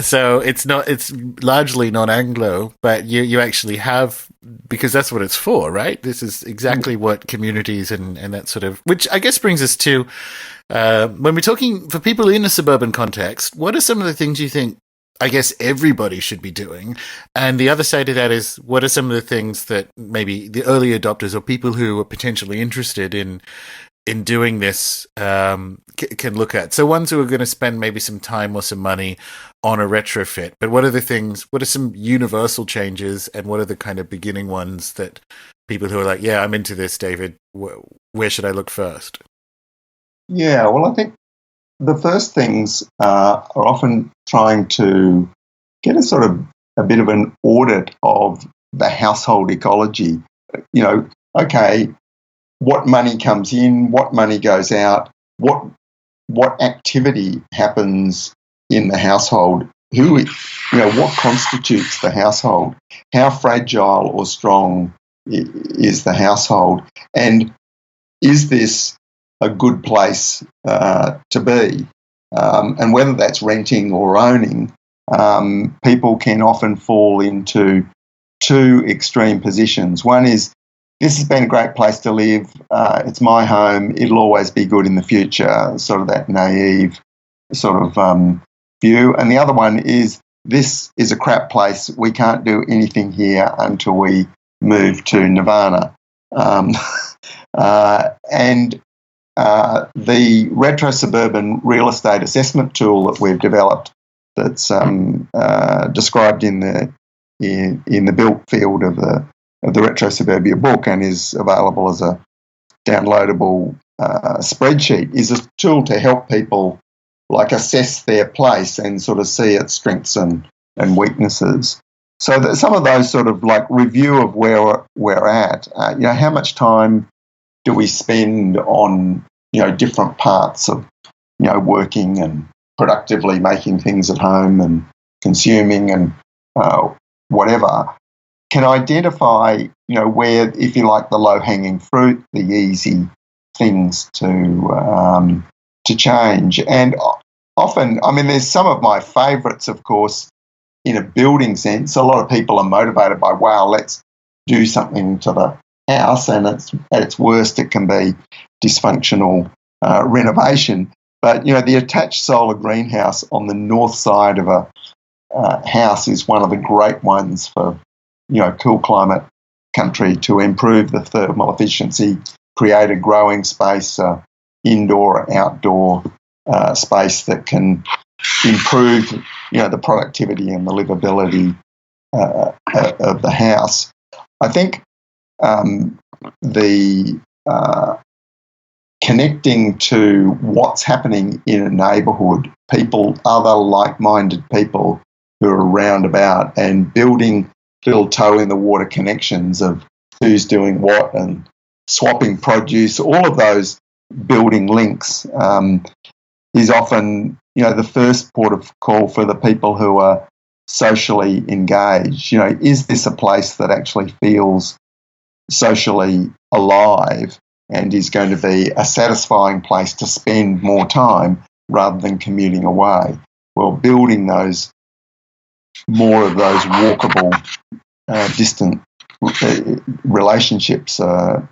So it's largely non-Anglo, but you actually have, because that's what it's for, right? This is exactly what communities and that sort of, which I guess brings us to when we're talking for people in a suburban context, what are some of the things you think I guess everybody should be doing? And the other side of that is, what are some of the things that maybe the early adopters or people who are potentially interested in doing this can look at? So ones who are going to spend maybe some time or some money on a retrofit, but what are some universal changes, and what are the kind of beginning ones that people who are like, yeah, I'm into this, David, where should I look first?
Yeah, well, I think the first things are often trying to get a bit of an audit of the household ecology. Okay, what money comes in, what money goes out, what activity happens in the household, what constitutes the household, how fragile or strong is the household, and is this a good place to be? And whether that's renting or owning, people can often fall into two extreme positions. One is, this has been a great place to live, it's my home, it'll always be good in the future, sort of that naive sort of view. And the other one is, this is a crap place, we can't do anything here until we move to Nirvana. And the Retrosuburban real estate assessment tool that we've developed, that's described in the built field of the Retrosuburbia book and is available as a downloadable spreadsheet, is a tool to help people assess their place and sort of see its strengths and weaknesses. So that some of those sort of review of where we're at, how much time do we spend on different parts of working and productively making things at home and consuming and whatever, can identify where, if you like, the low-hanging fruit, the easy things to change. And often, there's some of my favourites, of course, in a building sense. A lot of people are motivated by, wow, let's do something to the house, and at its worst it can be dysfunctional renovation. But the attached solar greenhouse on the north side of a house is one of the great ones for cool climate country to improve the thermal efficiency, create a growing space, indoor outdoor space that can improve the productivity and the livability of the house. I think the connecting to what's happening in a neighbourhood, other like-minded people who are around about, and building little toe-in-the-water connections of who's doing what and swapping produce, all of those building links is often, the first port of call for the people who are socially engaged. Is this a place that actually feels socially alive and is going to be a satisfying place to spend more time rather than commuting away? Well, building more of those walkable, distant relationships are,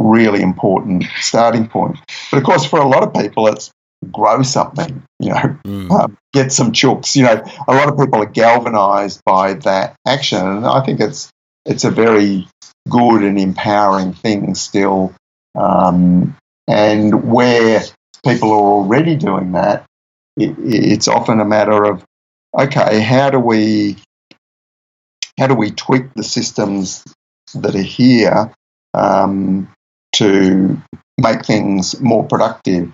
really important starting point. But of course, for a lot of people, it's grow something, get some chooks. A lot of people are galvanised by that action, and I think it's a very good and empowering thing still. And where people are already doing that, it's often a matter of, okay, how do we tweak the systems that are here to make things more productive?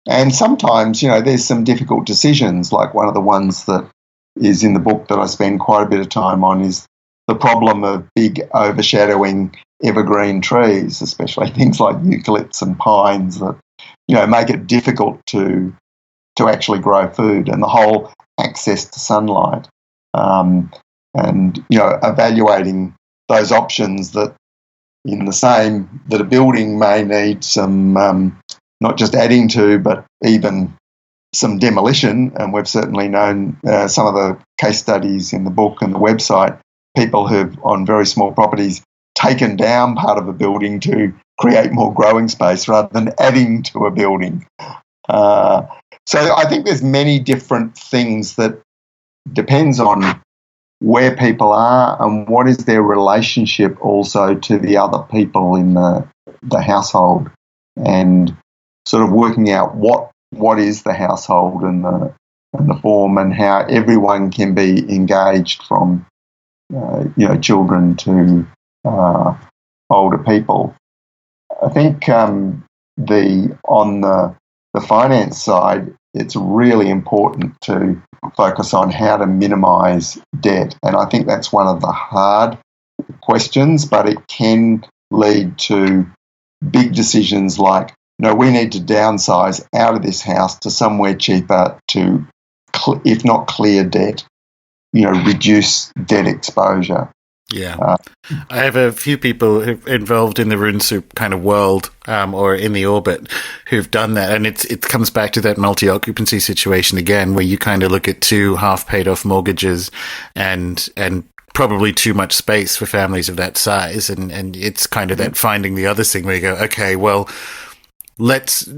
And sometimes, there's some difficult decisions, like one of the ones that is in the book that I spend quite a bit of time on is the problem of big overshadowing evergreen trees, especially things like eucalypts and pines that, make it difficult to actually grow food, and the whole access to sunlight. And evaluating those options that a building may need some, not just adding to, but even some demolition. And we've certainly known some of the case studies in the book and the website, people who've, on very small properties, taken down part of a building to create more growing space rather than adding to a building. So I think there's many different things that depends on where people are and what is their relationship also to the other people in the household, and sort of working out what is the household and the form, and how everyone can be engaged, from children to older people. I think on the finance side, it's really important to focus on how to minimise debt, and I think that's one of the hard questions, but it can lead to big decisions like, we need to downsize out of this house to somewhere cheaper to, if not clear debt, reduce debt exposure.
Yeah. I have a few people involved in the Rune Soup kind of world, or in the orbit, who've done that. And it comes back to that multi-occupancy situation again, where you kind of look at 2 half-paid off mortgages and probably too much space for families of that size. And it's kind of that finding the other thing where you go, okay, well, let's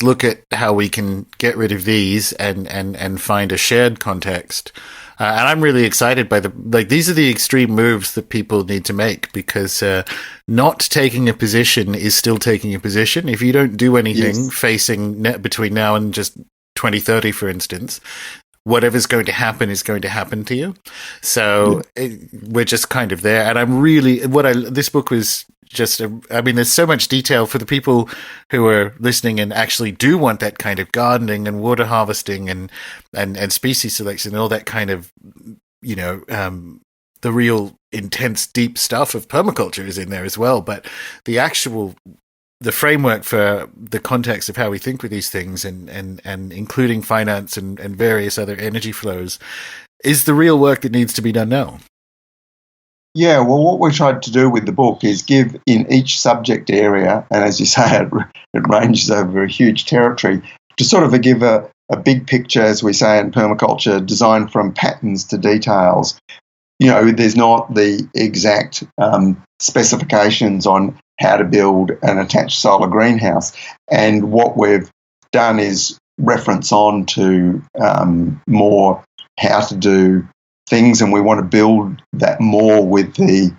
look at how we can get rid of these and find a shared context. And I'm really excited by these are the extreme moves that people need to make, because not taking a position is still taking a position. If you don't do anything facing between now and just 2030, for instance, whatever's going to happen is going to happen to you. So we're just kind of there. And I'm really, this book was just, there's so much detail for the people who are listening and actually do want that kind of gardening and water harvesting and species selection and all that kind of, the real intense, deep stuff of permaculture is in there as well. But the framework for the context of how we think with these things and including finance and various other energy flows is the real work that needs to be done now.
Yeah, well, what we tried to do with the book is give in each subject area, and as you say, it ranges over a huge territory, to sort of give a big picture, as we say in permaculture, designed from patterns to details. There's not the exact specifications on how to build an attached solar greenhouse. And what we've done is reference on to more how to do things, and we want to build that more with the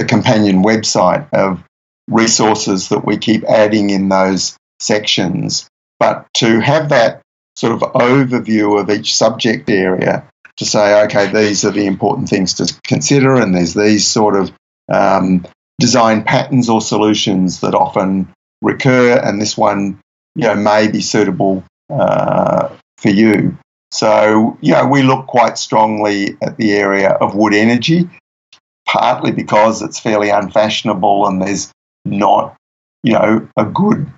companion website of resources that we keep adding in those sections. But to have that sort of overview of each subject area to say, okay, these are the important things to consider, and there's these sort of design patterns or solutions that often recur, and this one, may be suitable for you. So, we look quite strongly at the area of wood energy, partly because it's fairly unfashionable and there's not, a good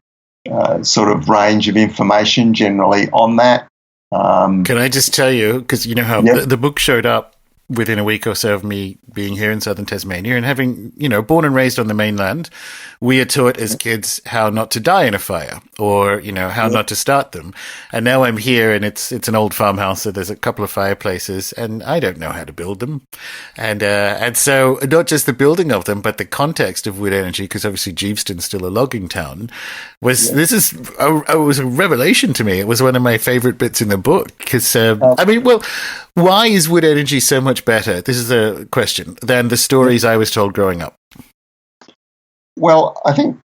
sort of range of information generally on that.
Can I just tell you, because you know how
Yep.
the book showed up within a week or so of me being here in southern Tasmania and having, born and raised on the mainland, we are taught as kids how not to die in a fire or, how not to start them. And now I'm here and it's an old farmhouse, so there's a couple of fireplaces and I don't know how to build them. And so not just the building of them, but the context of wood energy, because obviously Geeveston's still a logging town, was a revelation to me. It was one of my favorite bits in the book because, why is wood energy so much better? This is a question than the stories I was told growing up.
Well, I think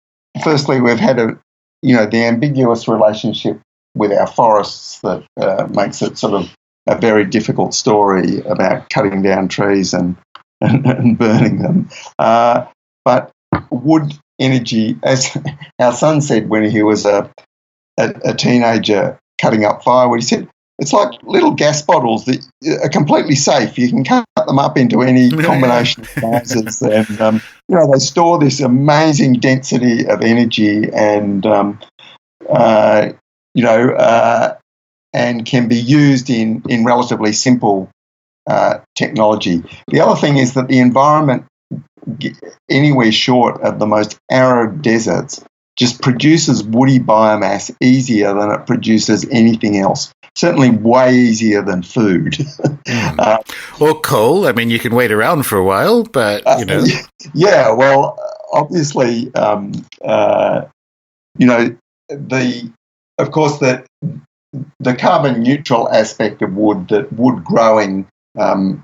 firstly we've had the ambiguous relationship with our forests that makes it sort of a very difficult story about cutting down trees and burning them. But wood energy, as our son said when he was a teenager cutting up firewood, he said, it's like little gas bottles that are completely safe. You can cut them up into any combination of sizes, and they store this amazing density of energy, and and can be used in relatively simple technology. The other thing is that the environment, anywhere short of the most arid deserts, just produces woody biomass easier than it produces anything else. Certainly way easier than food.
Or coal. I mean, you can wait around for a while, but,
Yeah, well, obviously, the carbon neutral aspect of wood, that wood growing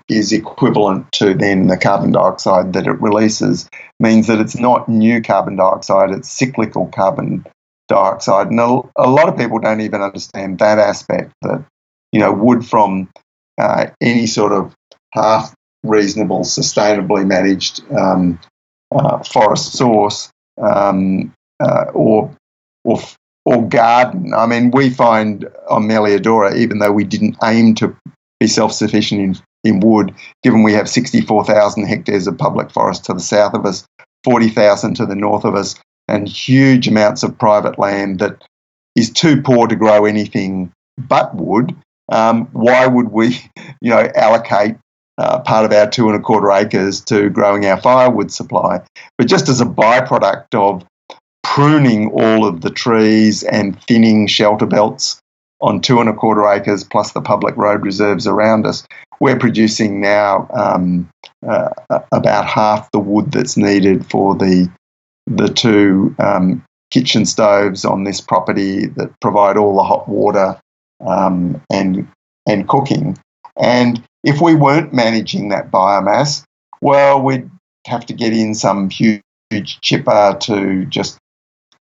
is equivalent to then the carbon dioxide that it releases, means that it's not new carbon dioxide, it's cyclical carbon dioxide. And a lot of people don't even understand that aspect, that, wood from any sort of half reasonable, sustainably managed forest source or garden. I mean, we find on Meliadora, even though we didn't aim to be self-sufficient in wood, given we have 64,000 hectares of public forest to the south of us, 40,000 to the north of us, and huge amounts of private land that is too poor to grow anything but wood, why would we, allocate part of our 2.25 acres to growing our firewood supply? But just as a byproduct of pruning all of the trees and thinning shelter belts on 2.25 acres plus the public road reserves around us, we're producing now about half the wood that's needed for the two kitchen stoves on this property that provide all the hot water and cooking. And if we weren't managing that biomass, well, we'd have to get in some huge chipper to just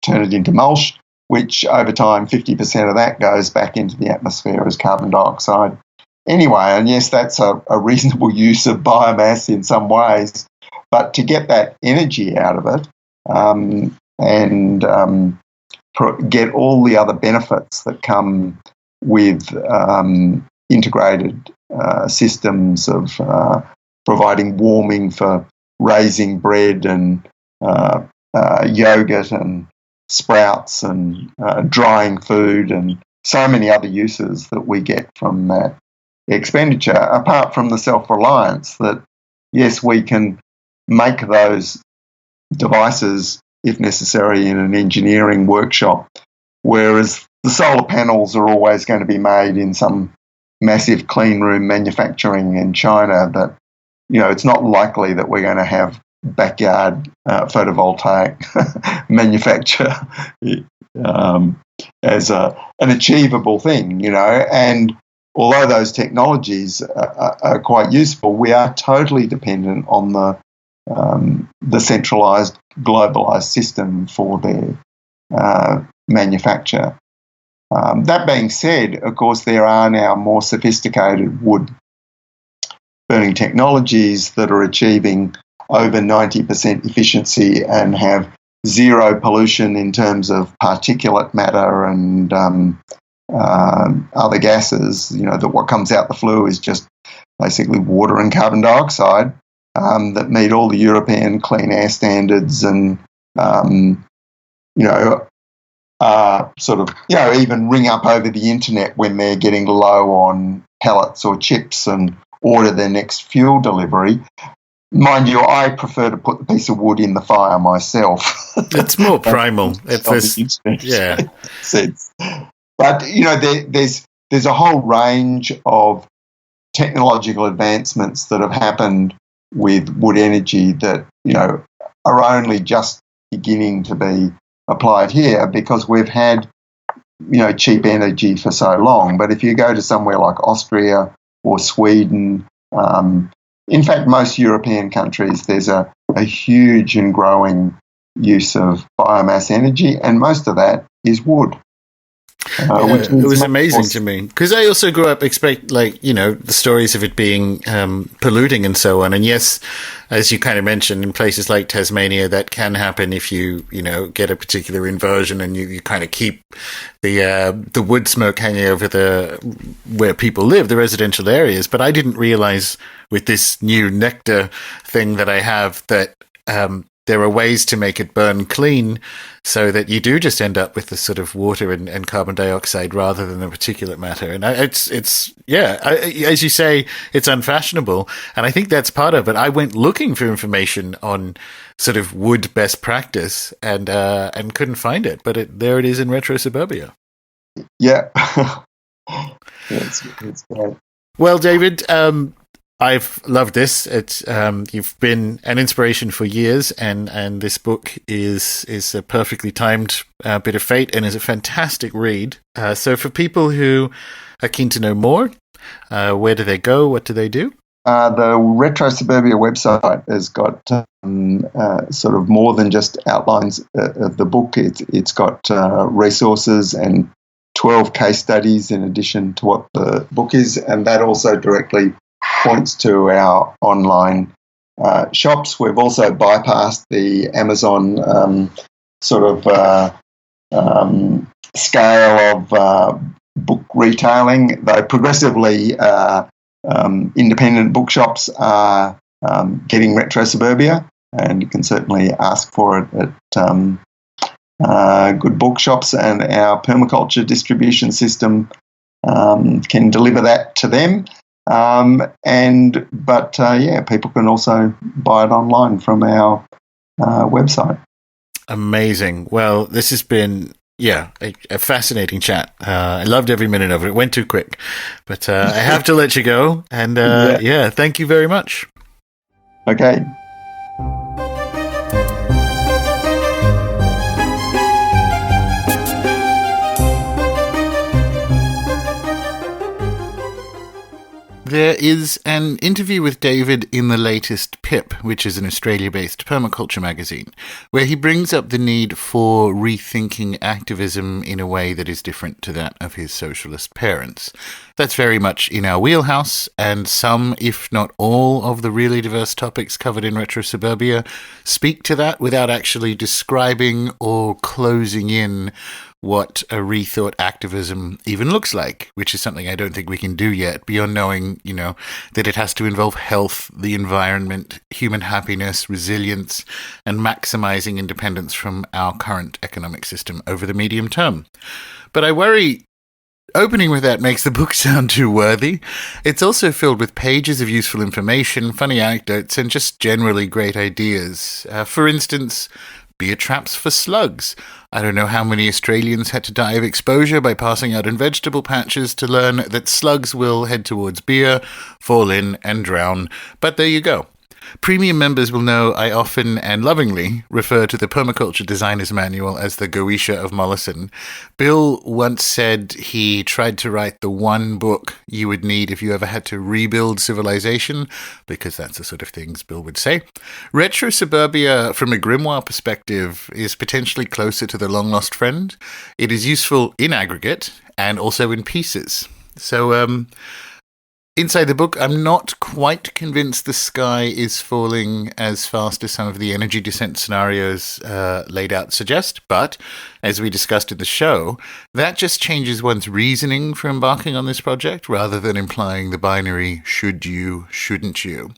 turn it into mulch, which over time 50% of that goes back into the atmosphere as carbon dioxide. Anyway, and yes, that's a reasonable use of biomass in some ways, but to get that energy out of it, and get all the other benefits that come with integrated systems of providing warming for raising bread and yogurt and sprouts and drying food and so many other uses that we get from that expenditure, apart from the self-reliance that, yes, we can make those devices, if necessary, in an engineering workshop, whereas the solar panels are always going to be made in some massive clean room manufacturing in China, that, it's not likely that we're going to have backyard photovoltaic manufacture as an achievable thing, and although those technologies are quite useful, we are totally dependent on the centralised, globalised system for their manufacture. That being said, of course, there are now more sophisticated wood burning technologies that are achieving over 90% efficiency and have zero pollution in terms of particulate matter and other gases. That what comes out the flue is just basically water and carbon dioxide that meet all the European clean air standards, and sort of, even ring up over the internet when they're getting low on pellets or chips and order their next fuel delivery. Mind you, I prefer to put the piece of wood in the fire myself.
It's more primal. It's this, yeah.
But there's a whole range of technological advancements that have happened with wood energy that are only just beginning to be applied here because we've had cheap energy for so long. But if you go to somewhere like Austria or Sweden, in fact, most European countries, there's a huge and growing use of biomass energy, and most of that is wood.
It was amazing to me because I also grew up the stories of it being polluting and so on. And yes, as you kind of mentioned, in places like Tasmania, that can happen if you get a particular inversion and you kind of keep the wood smoke hanging over where people live, the residential areas. But I didn't realize with this new nectar thing that I have that there are ways to make it burn clean so that you do just end up with the sort of water and carbon dioxide rather than the particulate matter. And as you say, it's unfashionable. And I think that's part of it. I went looking for information on sort of wood best practice and couldn't find it. But there it is in Retrosuburbia.
Yeah. It's great.
Well, David, I've loved this. It's you've been an inspiration for years, and this book is a perfectly timed bit of fate and is a fantastic read. So for people who are keen to know more, where do they go? What do they do?
The Retrosuburbia website has got sort of more than just outlines of the book. It's got resources and 12 case studies in addition to what the book is, and that also directly points to our online shops. We've also bypassed the Amazon scale of book retailing, though progressively independent bookshops are getting Retrosuburbia, and you can certainly ask for it at good bookshops, and our permaculture distribution system can deliver that to them. People can also buy it online from our website.
Amazing. Well, this has been a fascinating chat. I loved every minute of it. It went too quick, but I have to let you go. And thank you very much.
Okay.
There is an interview with David in the latest Pip, which is an Australia-based permaculture magazine, where he brings up the need for rethinking activism in a way that is different to that of his socialist parents. That's very much in our wheelhouse, and some, if not all, of the really diverse topics covered in Retrosuburbia speak to that without actually describing or closing in what a rethought activism even looks like, which is something I don't think we can do yet, beyond knowing, that it has to involve health, the environment, human happiness, resilience, and maximizing independence from our current economic system over the medium term. But I worry opening with that makes the book sound too worthy. It's also filled with pages of useful information, funny anecdotes, and just generally great ideas. For instance, beer traps for slugs. I don't know how many Australians had to die of exposure by passing out in vegetable patches to learn that slugs will head towards beer, fall in, and drown. But there you go. Premium members will know I often and lovingly refer to the Permaculture Designer's Manual as the Goetia of Mollison. Bill once said he tried to write the one book you would need if you ever had to rebuild civilization, because that's the sort of things Bill would say. Retrosuburbia, from a grimoire perspective, is potentially closer to the long-lost friend. It is useful in aggregate and also in pieces. So, inside the book, I'm not quite convinced the sky is falling as fast as some of the energy descent scenarios laid out suggest, but as we discussed in the show, that just changes one's reasoning for embarking on this project rather than implying the binary should you, shouldn't you.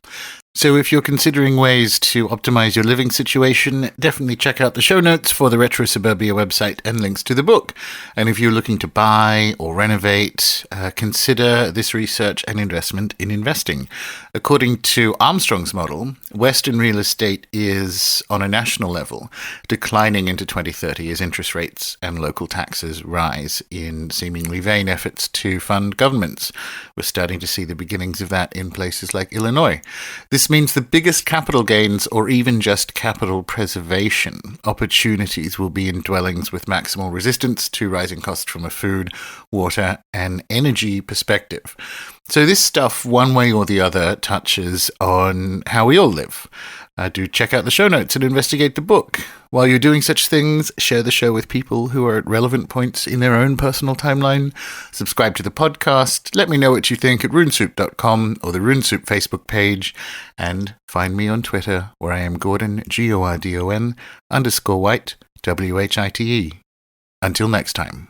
So if you're considering ways to optimize your living situation, definitely check out the show notes for the Retrosuburbia website and links to the book. And if you're looking to buy or renovate, consider this research and investment in investing. According to Armstrong's model, Western real estate is, on a national level, declining into 2030 as interest rates and local taxes rise in seemingly vain efforts to fund governments. We're starting to see the beginnings of that in places like Illinois. This means the biggest capital gains, or even just capital preservation opportunities, will be in dwellings with maximal resistance to rising costs from a food, water, and energy perspective. So this stuff, one way or the other, touches on how we all live. Do check out the show notes and investigate the book. While you're doing such things, share the show with people who are at relevant points in their own personal timeline. Subscribe to the podcast. Let me know what you think at runesoup.com or the Runesoup Facebook page. And find me on Twitter, where I am Gordon, Gordon_White, WHITE. Until next time.